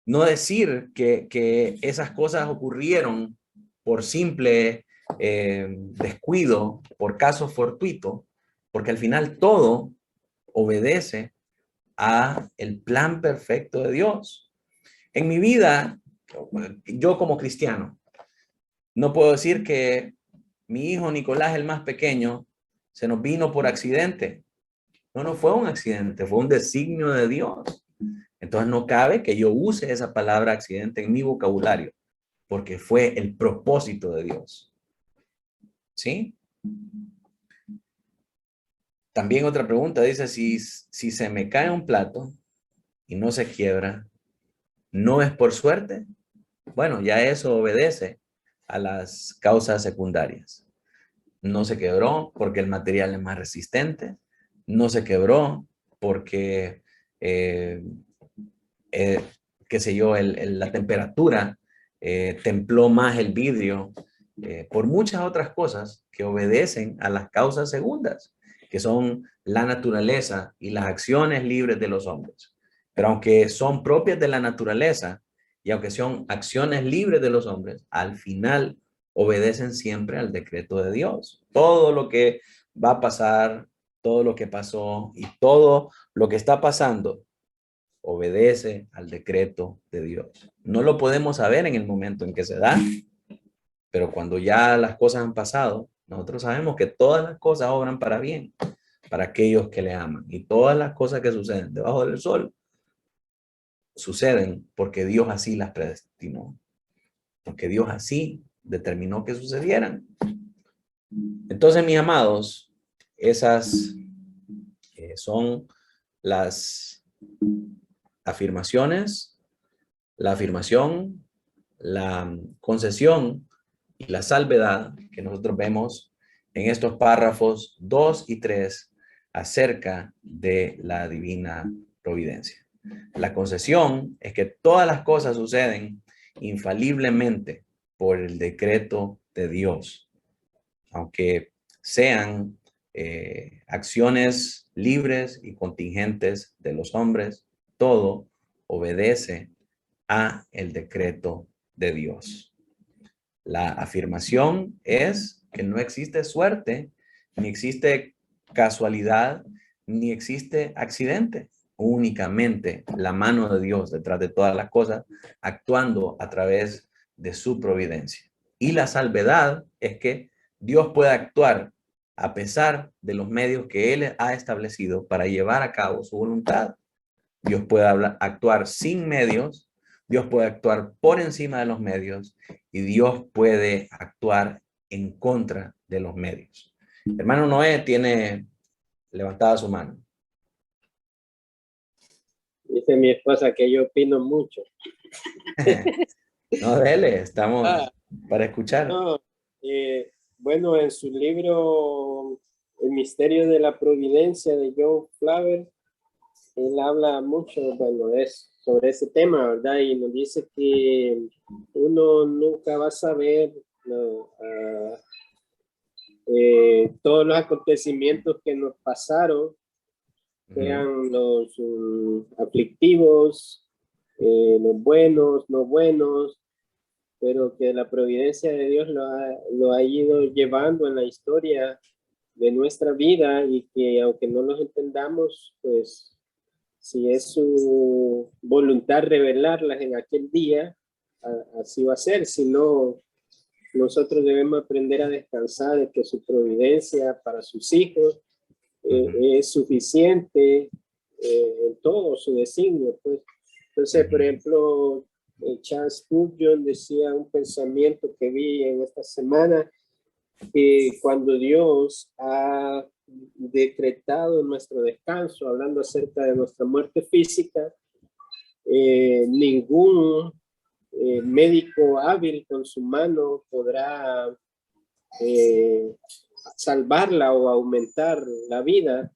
no decir que esas cosas ocurrieron por simple descuido, por caso fortuito, porque al final todo obedece a el plan perfecto de Dios. En mi vida, yo como cristiano, no puedo decir que mi hijo Nicolás, el más pequeño, se nos vino por accidente. No fue un accidente, fue un designio de Dios. Entonces no cabe que yo use esa palabra accidente en mi vocabulario, porque fue el propósito de Dios. ¿Sí? También otra pregunta dice, si se me cae un plato y no se quiebra, ¿no es por suerte? Bueno, ya eso obedece a las causas secundarias. No se quebró porque el material es más resistente, no se quebró porque, qué sé yo, la temperatura templó más el vidrio, por muchas otras cosas que obedecen a las causas segundas, que son la naturaleza y las acciones libres de los hombres. Pero aunque son propias de la naturaleza y aunque son acciones libres de los hombres, al final obedecen siempre al decreto de Dios. Todo lo que va a pasar, todo lo que pasó y todo lo que está pasando obedece al decreto de Dios. No lo podemos saber en el momento en que se da, pero cuando ya las cosas han pasado, nosotros sabemos que todas las cosas obran para bien, para aquellos que le aman. Y todas las cosas que suceden debajo del sol suceden porque Dios así las predestinó, porque Dios así determinó que sucedieran. Entonces, mis amados, esas son las afirmaciones, la afirmación, la concesión y la salvedad que nosotros vemos en estos párrafos 2 y 3 acerca de la divina providencia. La concesión es que todas las cosas suceden infaliblemente por el decreto de Dios, aunque sean acciones libres y contingentes de los hombres, todo obedece a el decreto de Dios. La afirmación es que no existe suerte, ni existe casualidad, ni existe accidente. Únicamente la mano de Dios detrás de todas las cosas, actuando a través de su providencia. Y la salvedad es que Dios puede actuar a pesar de los medios que Él ha establecido para llevar a cabo su voluntad. Dios puede actuar sin medios, Dios puede actuar por encima de los medios y Dios puede actuar en contra de los medios. Hermano Noé tiene levantada su mano. Dice mi esposa que yo opino mucho. No, dele, estamos para escuchar. No, bueno, en su libro El misterio de la providencia de John Flavel, él habla mucho, bueno, sobre ese tema, ¿verdad? Y nos dice que uno nunca va a saber todos los acontecimientos que nos pasaron, sean los aflictivos, los buenos, no buenos, pero que la providencia de Dios lo ha ido llevando en la historia de nuestra vida, y que aunque no los entendamos, pues si es su voluntad revelarlas en aquel día, así va a ser. Si no, nosotros debemos aprender a descansar de que su providencia para sus hijos es suficiente en todo su designio, pues. Entonces, por ejemplo, Charles Spurgeon decía un pensamiento que vi en esta semana, que cuando Dios ha decretado nuestro descanso, hablando acerca de nuestra muerte física, ningún médico hábil con su mano podrá salvarla o aumentar la vida,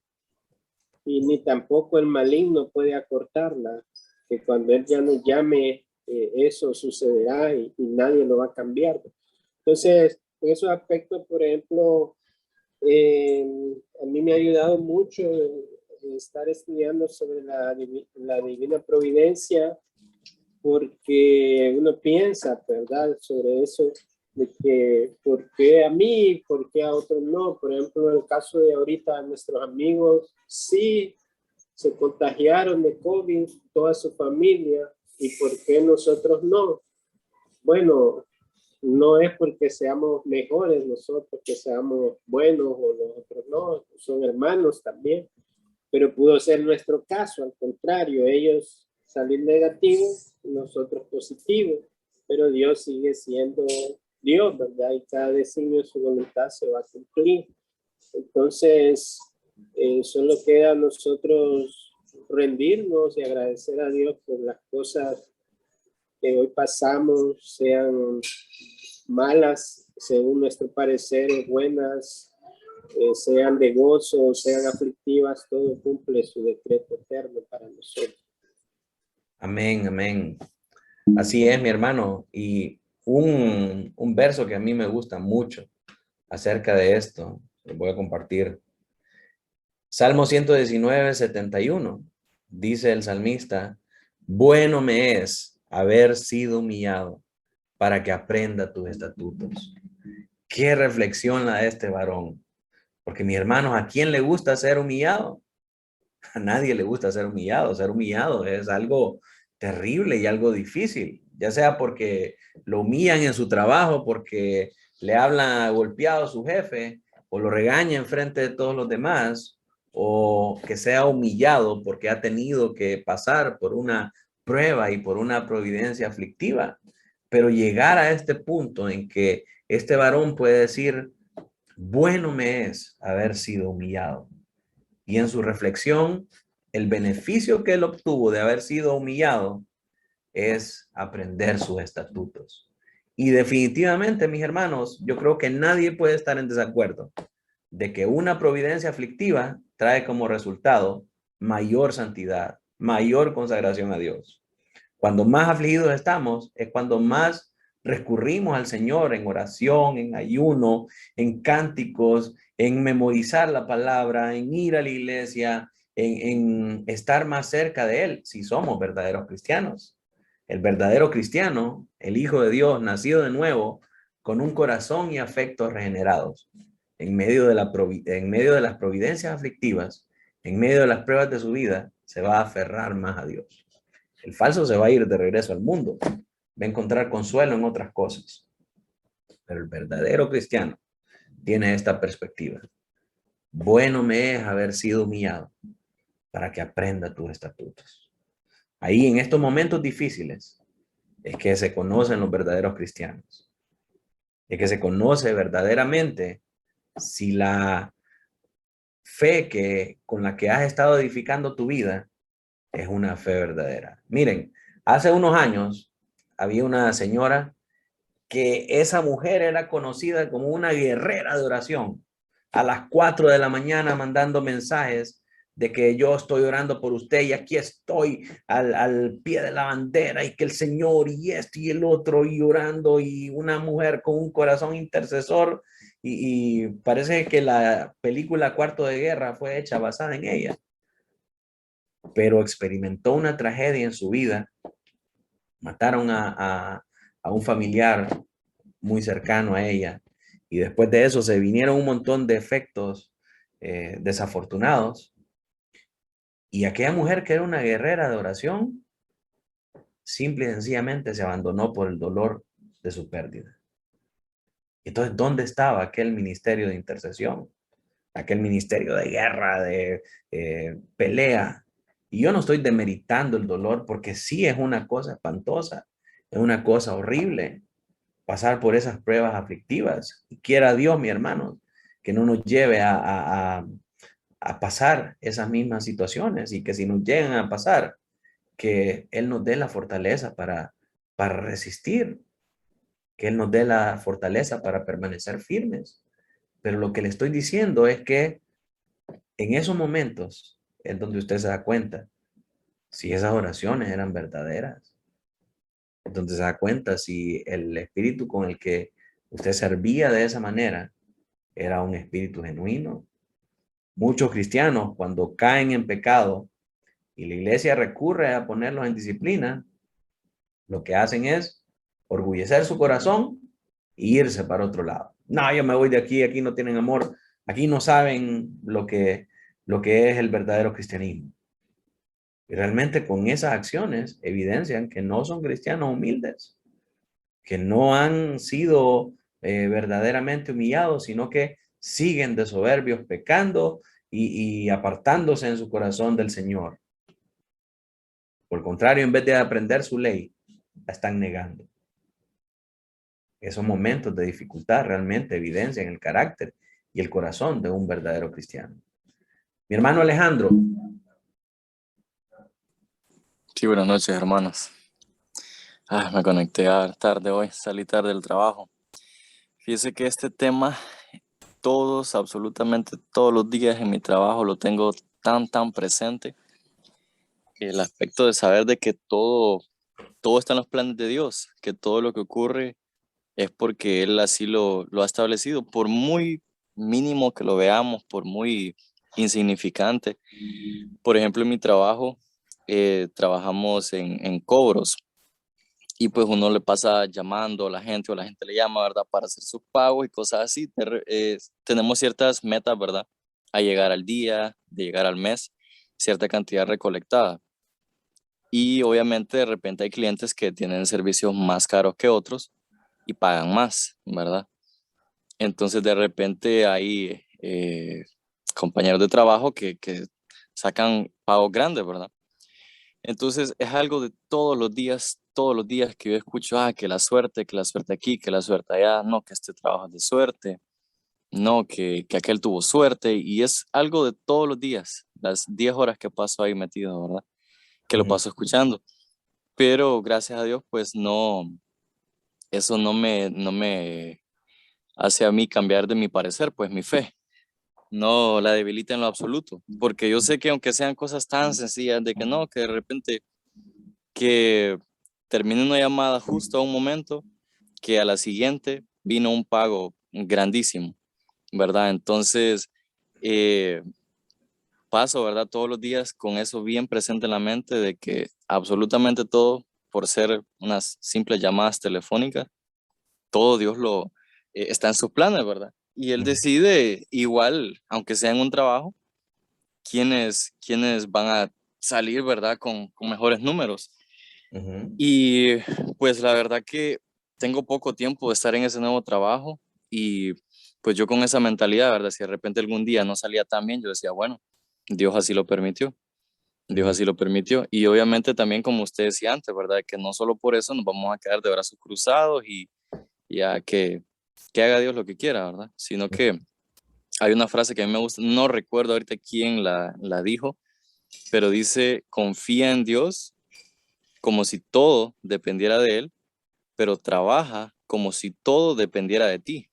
y ni tampoco el maligno puede acortarla, que cuando él ya nos llame, eso sucederá, y nadie lo va a cambiar. Entonces, en esos aspectos, por ejemplo, a mí me ha ayudado mucho estar estudiando sobre la divina providencia, porque uno piensa, ¿verdad?, sobre eso, de que por qué a mí, por qué a otros no. Por ejemplo, en el caso de ahorita, nuestros amigos sí se contagiaron de COVID, toda su familia, y por qué nosotros no. Bueno, no es porque seamos mejores nosotros, que seamos buenos, o los otros no, son hermanos también, pero pudo ser nuestro caso. Al contrario, ellos salir negativos, nosotros positivos, pero Dios sigue siendo Dios, ¿verdad? Y cada designio de su voluntad se va a cumplir. Entonces, solo queda a nosotros rendirnos y agradecer a Dios por las cosas que hoy pasamos, sean malas según nuestro parecer, buenas, sean de gozo, sean aflictivas, todo cumple su decreto eterno para nosotros. Amén, amén. Así es, mi hermano. Y un verso que a mí me gusta mucho acerca de esto, lo voy a compartir. Salmo 119, 71. Dice el salmista: bueno me es haber sido humillado para que aprenda tus estatutos. Qué reflexión la de este varón. Porque, mis hermanos, ¿a quién le gusta ser humillado? A nadie le gusta ser humillado. Ser humillado es algo terrible y algo difícil, ya sea porque lo humillan en su trabajo, porque le hablan golpeado a su jefe, o lo regaña en frente de todos los demás, o que sea humillado porque ha tenido que pasar por una prueba y por una providencia aflictiva. Pero llegar a este punto en que este varón puede decir: bueno me es haber sido humillado. Y en su reflexión, el beneficio que él obtuvo de haber sido humillado es aprender sus estatutos. Y definitivamente, mis hermanos, yo creo que nadie puede estar en desacuerdo de que una providencia aflictiva trae como resultado mayor santidad, mayor consagración a Dios. Cuando más afligidos estamos, es cuando más recurrimos al Señor en oración, en ayuno, en cánticos, en memorizar la palabra, en ir a la iglesia, en estar más cerca de Él, si somos verdaderos cristianos. El verdadero cristiano, el Hijo de Dios, nacido de nuevo, con un corazón y afectos regenerados, en medio de las providencias aflictivas, en medio de las pruebas de su vida, se va a aferrar más a Dios. El falso se va a ir de regreso al mundo, va a encontrar consuelo en otras cosas. Pero el verdadero cristiano tiene esta perspectiva: bueno me es haber sido humillado para que aprenda tus estatutos. Ahí, en estos momentos difíciles, es que se conocen los verdaderos cristianos. Es que se conoce verdaderamente si la fe con la que has estado edificando tu vida es una fe verdadera. Miren, hace unos años había una señora que esa mujer era conocida como una guerrera de oración. A las 4 de la mañana mandando mensajes de que yo estoy orando por usted y aquí estoy al pie de la bandera y que el Señor y esto y el otro y orando y una mujer con un corazón intercesor y parece que la película Cuarto de Guerra fue hecha basada en ella, pero experimentó una tragedia en su vida. Mataron a un familiar muy cercano a ella y después de eso se vinieron un montón de efectos desafortunados. Y aquella mujer que era una guerrera de oración, simple y sencillamente se abandonó por el dolor de su pérdida. Entonces, ¿dónde estaba aquel ministerio de intercesión? Aquel ministerio de guerra, de pelea. Y yo no estoy demeritando el dolor porque sí es una cosa espantosa, es una cosa horrible pasar por esas pruebas aflictivas. Y quiera Dios, mi hermano, que no nos lleve a pasar esas mismas situaciones y que si nos llegan a pasar, que Él nos dé la fortaleza para resistir, que Él nos dé la fortaleza para permanecer firmes. Pero lo que le estoy diciendo es que en esos momentos es donde usted se da cuenta si esas oraciones eran verdaderas. Entonces se da cuenta si el espíritu con el que usted servía de esa manera era un espíritu genuino. Muchos cristianos cuando caen en pecado y la iglesia recurre a ponerlos en disciplina, lo que hacen es orgullecer su corazón e irse para otro lado. No, yo me voy de aquí, aquí no tienen amor, aquí no saben lo que es el verdadero cristianismo. Y realmente con esas acciones evidencian que no son cristianos humildes, que no han sido verdaderamente humillados, sino que siguen de soberbios pecando y apartándose en su corazón del Señor. Por el contrario, en vez de aprender su ley, la están negando. Esos momentos de dificultad realmente evidencian el carácter y el corazón de un verdadero cristiano. Mi hermano Alejandro. Sí, buenas noches, hermanos. Me conecté tarde hoy, salí tarde del trabajo. Fíjese que este tema, absolutamente todos los días en mi trabajo lo tengo tan presente. El aspecto de saber de que todo está en los planes de Dios, que todo lo que ocurre es porque Él así lo ha establecido, por muy mínimo que lo veamos, por muy insignificante. Por ejemplo, en mi trabajo, trabajamos en cobros. Y pues uno le pasa llamando a la gente o la gente le llama, ¿verdad? Para hacer sus pagos y cosas así. Tenemos ciertas metas, ¿verdad? A llegar al día, de llegar al mes, cierta cantidad recolectada. Y obviamente de repente hay clientes que tienen servicios más caros que otros y pagan más, ¿verdad? Entonces de repente hay compañeros de trabajo que sacan pagos grandes, ¿verdad? Entonces es algo de todos los días que yo escucho, que la suerte aquí, que la suerte allá, no, que este trabajo es de suerte, no, que aquel tuvo suerte, y es algo de todos los días, las 10 horas que paso ahí metido, ¿verdad? Que lo paso escuchando. Pero gracias a Dios, pues no, eso no me hace a mí cambiar de mi parecer, pues mi fe. No la debilita en lo absoluto, porque yo sé que aunque sean cosas tan sencillas de que no, que de repente que termine una llamada justo a un momento que a la siguiente vino un pago grandísimo, ¿verdad? Entonces, eh, paso, ¿verdad? Todos los días con eso bien presente en la mente de que absolutamente todo, por ser unas simples llamadas telefónicas, todo Dios está en sus planes, ¿verdad? Y Él decide igual, aunque sea en un trabajo, quiénes van a salir, ¿verdad? Con mejores números. Y pues la verdad que tengo poco tiempo de estar en ese nuevo trabajo y pues yo con esa mentalidad, ¿verdad? Si de repente algún día no salía tan bien, yo decía, bueno, Dios así lo permitió, Dios así lo permitió. Y obviamente también como usted decía antes, ¿verdad? Que no solo por eso nos vamos a quedar de brazos cruzados y a que haga Dios lo que quiera, ¿verdad? Sino que hay una frase que a mí me gusta, no recuerdo ahorita quién la dijo, pero dice, confía en Dios como si todo dependiera de Él, pero trabaja como si todo dependiera de ti.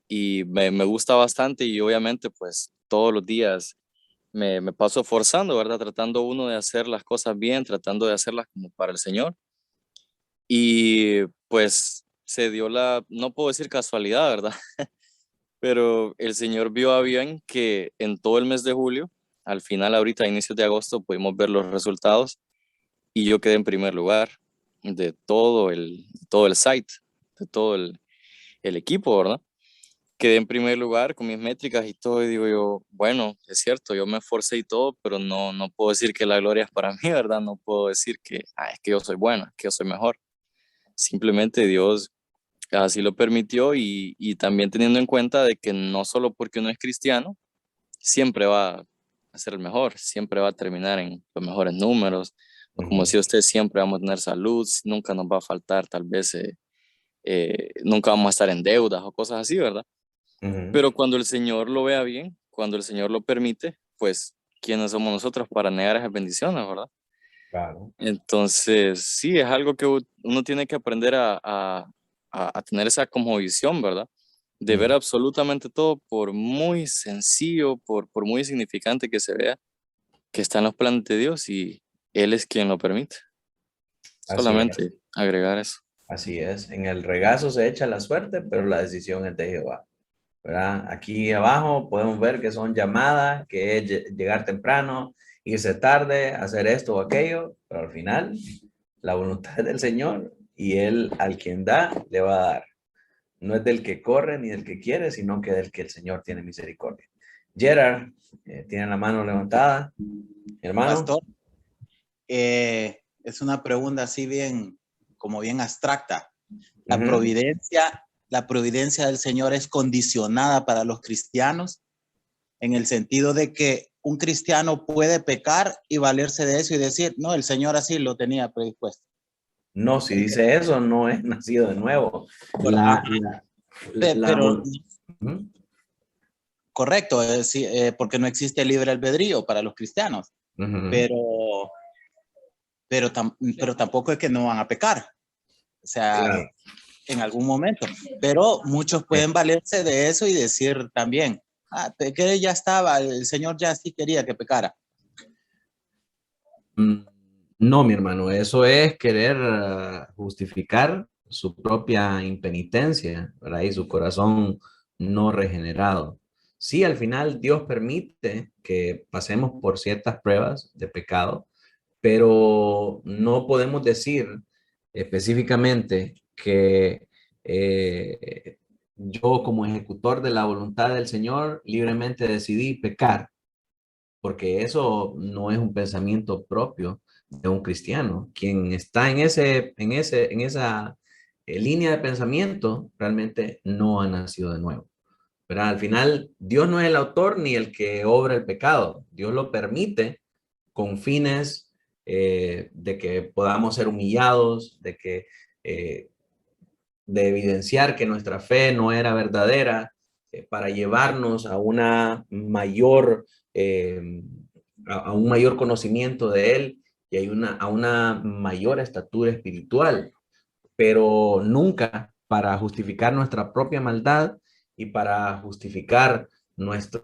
Y me gusta bastante y obviamente pues todos los días me paso forzando, ¿verdad? Tratando uno de hacer las cosas bien, tratando de hacerlas como para el Señor. Y pues se dio no puedo decir casualidad, ¿verdad? Pero el Señor vio a bien que en todo el mes de julio, al final ahorita a inicios de agosto, pudimos ver los resultados y yo quedé en primer lugar de todo el site, de todo el equipo, ¿verdad? Quedé en primer lugar con mis métricas y todo, y digo yo, bueno, es cierto, yo me esforcé y todo, pero no puedo decir que la gloria es para mí, ¿verdad? No puedo decir que es que yo soy bueno, es que yo soy mejor. Simplemente Dios así lo permitió y también teniendo en cuenta de que no solo porque uno es cristiano, siempre va a ser el mejor, siempre va a terminar en los mejores números, o como Ujú, decía usted, siempre vamos a tener salud, nunca nos va a faltar tal vez, nunca vamos a estar en deudas o cosas así, ¿verdad? ujú. Pero cuando el Señor lo vea bien, cuando el Señor lo permite, pues, ¿quiénes somos nosotros para negar esas bendiciones, verdad? Claro. Entonces, sí, es algo que uno tiene que aprender a tener esa como visión, ¿verdad? De ver Ujú. absolutamente todo, por muy sencillo, por muy significante que se vea, que está en los planes de Dios y Él es quien lo permite. Así es, Solamente agregar eso. así es. En el regazo se echa la suerte, pero la decisión es de Jehová. ¿Verdad? Aquí abajo podemos ver que son llamadas, que es llegar temprano, irse tarde, hacer esto o aquello, pero al final la voluntad es del Señor y Él al quien da, le va a dar. No es del que corre ni del que quiere, sino que del que el Señor tiene misericordia. Gerard, tiene la mano levantada. Hermano. Pastor, es una pregunta así bien, como bien abstracta. La Ujú. providencia, la providencia del Señor es condicionada para los cristianos en el sentido de que un cristiano puede pecar y valerse de eso y decir, no, el Señor así lo tenía predispuesto. No, si dice eso, no es nacido de nuevo. La, ¿Verdad? la, la, Pero Ujú, correcto, porque no existe libre albedrío para los cristianos, ujú. pero, pero tampoco es que no van a pecar, o sea, Claro. en algún momento, pero muchos pueden valerse de eso y decir también, que ya estaba, el Señor ya sí quería que pecara. Mm, No, mi hermano, eso es querer justificar su propia impenitencia, ¿verdad? Y su corazón no regenerado. Sí, al final Dios permite que pasemos por ciertas pruebas de pecado, pero no podemos decir específicamente que yo como ejecutor de la voluntad del Señor libremente decidí pecar, porque eso no es un pensamiento propio de un cristiano. Quien está en esa línea de pensamiento realmente no ha nacido de nuevo. Pero al final, Dios no es el autor ni el que obra el pecado. Dios lo permite con fines de que podamos ser humillados, eh, de evidenciar que nuestra fe no era verdadera, para llevarnos a una mayor, a un mayor conocimiento de Él y a una mayor estatura espiritual, pero nunca para justificar nuestra propia maldad y para justificar nuestra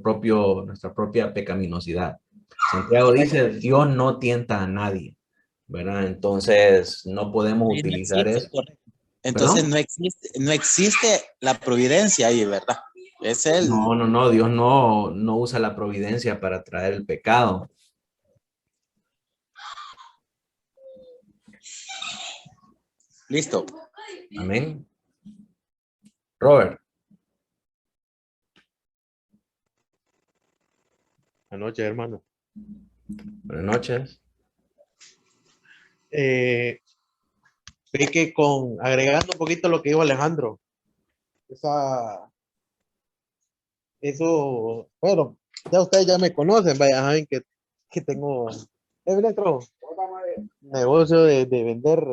propia pecaminosidad. Santiago Correcto. dice, Dios no tienta a nadie, ¿verdad? Entonces no podemos Sí, no utilizar existe, eso. correcto. Entonces ¿Perdón? no existe la providencia ahí, ¿verdad? Es el, No, no, no, Dios no usa la providencia para traer el pecado. listo. Amén. Robert, Buenas noches, hermano. buenas noches. Ve que agregando un poquito lo que dijo Alejandro, eso, bueno, ya ustedes ya me conocen, vaya, saben que tengo nuestro negocio de vender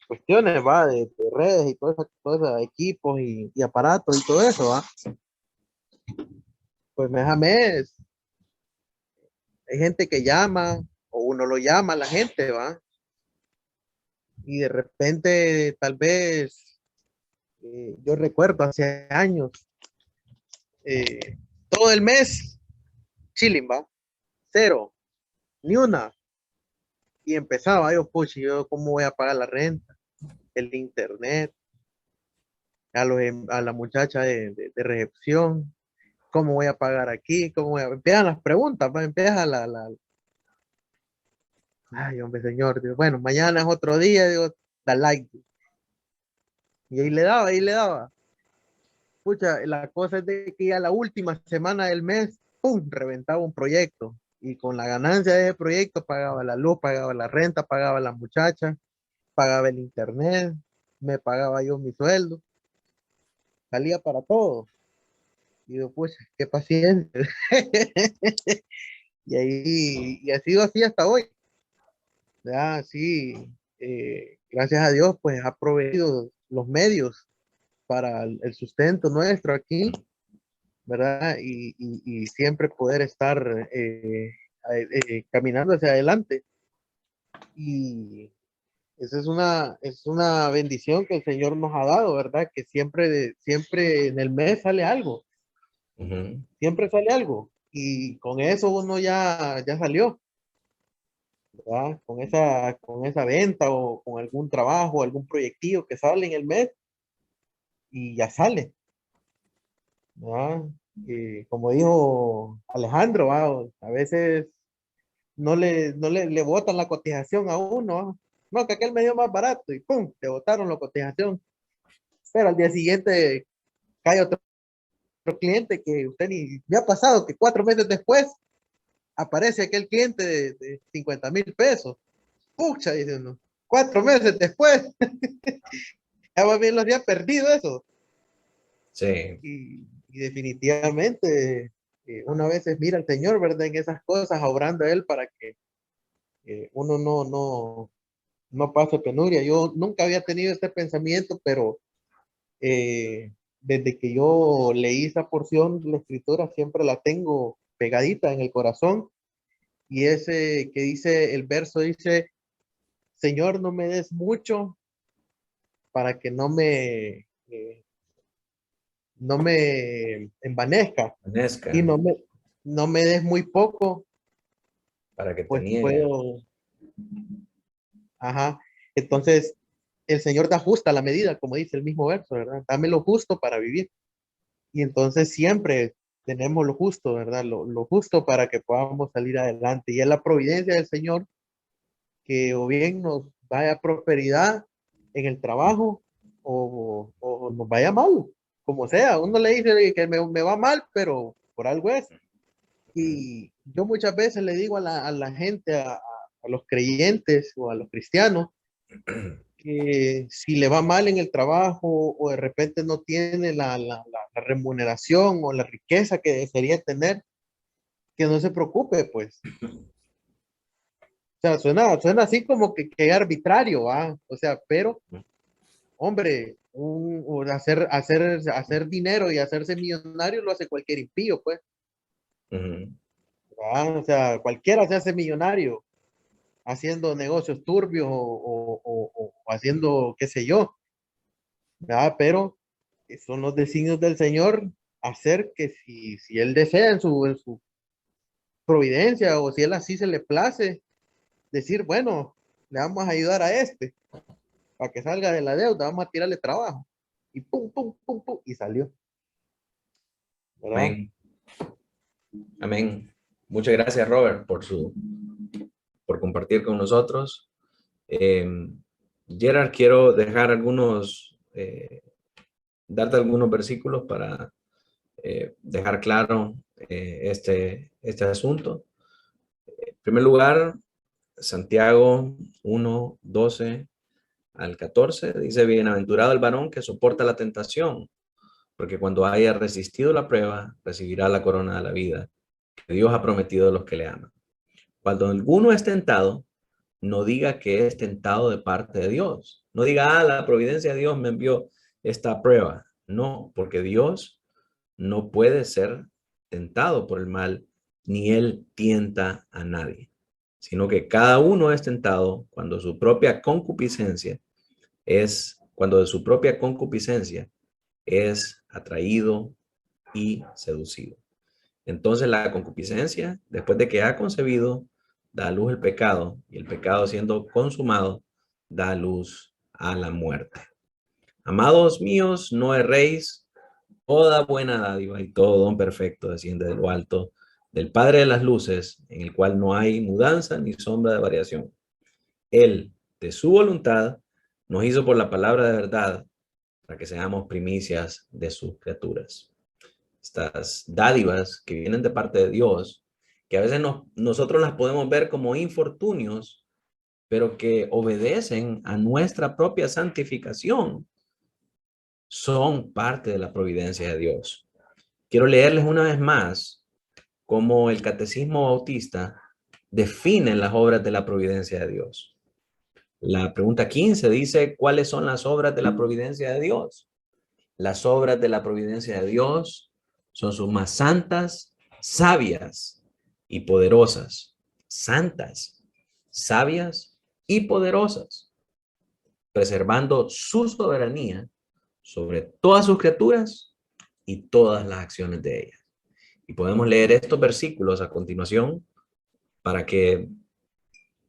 cuestiones, va, de redes y todo eso, equipos y aparatos y todo eso, va. Pues mes a mes, hay gente que llama, o uno lo llama a la gente, va, y de repente, tal vez, yo recuerdo hace años, todo el mes chilling, va, cero, ni una. Y empezaba yo, pucha, yo cómo voy a pagar la renta, el internet, a la muchacha de recepción, cómo voy a pagar aquí, empiezan las preguntas, va, empieza ay, hombre, señor, digo, bueno, mañana es otro día, digo, da like. Y ahí le daba. Pucha, la cosa es de que ya la última semana del mes, ¡pum!, reventaba un proyecto. Y con la ganancia de ese proyecto pagaba la luz, pagaba la renta, pagaba la muchacha, pagaba el internet, me pagaba yo mi sueldo, salía para todo. Y digo, pues, qué paciencia. Y ha sido así hasta hoy. Ya, sí, gracias a Dios, pues ha proveído los medios para el sustento nuestro aquí, ¿verdad? Y siempre poder estar caminando hacia adelante. Y esa es una bendición que el Señor nos ha dado, ¿verdad? Que siempre en el mes sale algo, Ujú. siempre sale algo. Y con eso uno ya salió, ¿verdad? Con esa venta o con algún trabajo, algún proyectillo que sale en el mes y ya sale, ¿verdad? Y como dijo Alejandro, ¿va? A veces no le botan la cotización a uno, ¿va? No, que aquel me dio más barato y ¡pum!, te botaron la cotización. Pero al día siguiente cae otro cliente que usted ni me ha pasado, que 4 meses después aparece aquel cliente de 50,000 pesos. Pucha, dice uno, 4 meses después, ya va bien, los había perdido eso. Sí. Y definitivamente, una vez mira al Señor, ¿verdad? En esas cosas, obrando a Él para que uno no pase penuria. Yo nunca había tenido este pensamiento, pero desde que yo leí esa porción de la escritura, siempre la tengo pegadita en el corazón. Y ese que dice, el verso dice, Señor, no me des mucho para que no me envanezca, Vanessa, y no me des muy poco, para que te pues niegue. puedo, ajá. Entonces, el Señor da justa la medida, como dice el mismo verso, ¿verdad? Dame lo justo para vivir. Y entonces siempre tenemos lo justo, ¿verdad? Lo justo para que podamos salir adelante. Y es la providencia del Señor que o bien nos vaya prosperidad en el trabajo o nos vaya mal, como sea. Uno le dice que me va mal, pero por algo es. Y yo muchas veces le digo a la gente, a los creyentes o a los cristianos, que si le va mal en el trabajo o de repente no tiene la remuneración o la riqueza que debería tener, que no se preocupe, pues. O sea, suena así como que arbitrario, ¿va? O sea, pero, hombre, hacer dinero y hacerse millonario lo hace cualquier impío, pues. Ujú. ¿Va? O sea, cualquiera se hace millonario haciendo negocios turbios o haciendo qué sé yo, ¿verdad? Pero son los designios del Señor hacer que si Él desea en su providencia o si Él así se le place, decir, bueno, le vamos a ayudar a este para que salga de la deuda, vamos a tirarle trabajo. Y pum, pum, pum, pum, y salió, ¿verdad? Amén. Amén. Muchas gracias, Robert, por compartir con nosotros. Eh, Gerard, quiero dejar darte algunos versículos para dejar claro este asunto. En primer lugar, Santiago 1:12 al 14 dice, bienaventurado el varón que soporta la tentación, porque cuando haya resistido la prueba, recibirá la corona de la vida que Dios ha prometido a los que le aman. Cuando alguno es tentado, no diga que es tentado de parte de Dios. No diga, la providencia de Dios me envió esta prueba. No, porque Dios no puede ser tentado por el mal, ni él tienta a nadie, sino que cada uno es tentado cuando de su propia concupiscencia es atraído y seducido. Entonces la concupiscencia, después de que ha concebido, da a luz el pecado, y el pecado siendo consumado, da a luz a la muerte. Amados míos, no erréis, toda buena dádiva y todo don perfecto desciende de lo alto, del Padre de las luces, en el cual no hay mudanza ni sombra de variación. Él, de su voluntad, nos hizo por la palabra de verdad, para que seamos primicias de sus criaturas. Estas dádivas que vienen de parte de Dios, que a veces nosotros las podemos ver como infortunios, pero que obedecen a nuestra propia santificación, son parte de la providencia de Dios. Quiero leerles una vez más cómo el Catecismo Bautista define las obras de la providencia de Dios. La pregunta 15 dice, ¿cuáles son las obras de la providencia de Dios? Las obras de la providencia de Dios son sus más santas, sabias y poderosas. Santas, sabias y poderosas, preservando su soberanía sobre todas sus criaturas y todas las acciones de ellas. Y podemos leer estos versículos a continuación para que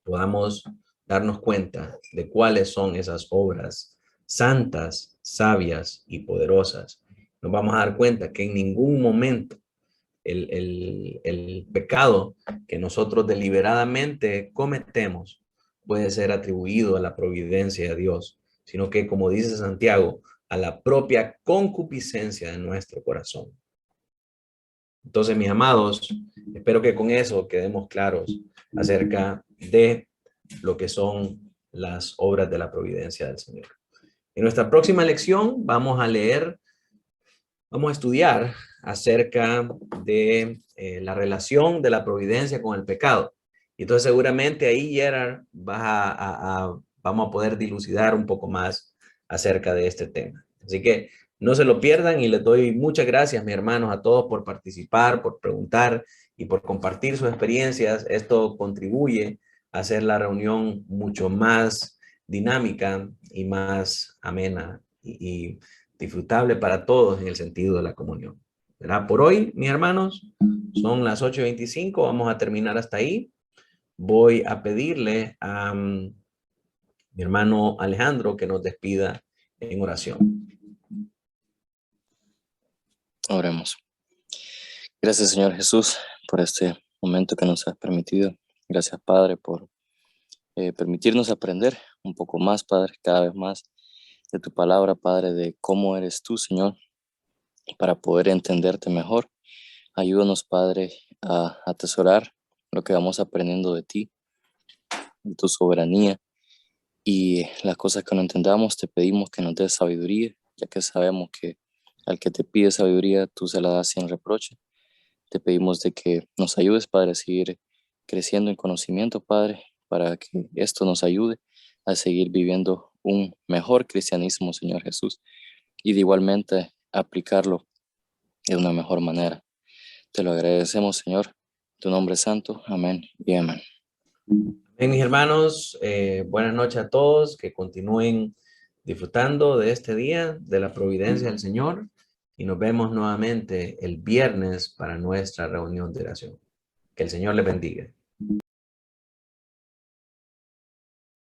podamos darnos cuenta de cuáles son esas obras santas, sabias y poderosas. Nos vamos a dar cuenta que en ningún momento el pecado que nosotros deliberadamente cometemos puede ser atribuido a la providencia de Dios, sino que, como dice Santiago, a la propia concupiscencia de nuestro corazón. Entonces, mis amados, espero que con eso quedemos claros acerca de lo que son las obras de la providencia del Señor. En nuestra próxima lección vamos a estudiar acerca de la relación de la providencia con el pecado. Y entonces seguramente ahí, Gerard, vamos a poder dilucidar un poco más acerca de este tema. Así que no se lo pierdan y les doy muchas gracias, mis hermanos, a todos por participar, por preguntar y por compartir sus experiencias. Esto contribuye a hacer la reunión mucho más dinámica y más amena y disfrutable para todos en el sentido de la comunión. ¿Verdad? Por hoy, mis hermanos, son las 8:25, vamos a terminar hasta ahí. Voy a pedirle a mi hermano Alejandro que nos despida en oración. Oremos. Gracias, Señor Jesús, por este momento que nos has permitido. Gracias, Padre, por permitirnos aprender un poco más, Padre, cada vez más de tu palabra, Padre, de cómo eres tú, Señor, para poder entenderte mejor. Ayúdanos, Padre, a atesorar lo que vamos aprendiendo de ti, de tu soberanía, y las cosas que no entendamos, te pedimos que nos des sabiduría, ya que sabemos que al que te pide sabiduría, tú se la das sin reproche. Te pedimos de que nos ayudes, Padre, a seguir creciendo en conocimiento, Padre, para que esto nos ayude a seguir viviendo un mejor cristianismo, Señor Jesús, y de igualmente aplicarlo de una mejor manera. Te lo agradecemos, Señor, en tu nombre santo. Amén y amén. Bien, mis hermanos, buenas noches a todos, que continúen disfrutando de este día, de la providencia del Señor, y nos vemos nuevamente el viernes para nuestra reunión de oración. Que el Señor les bendiga.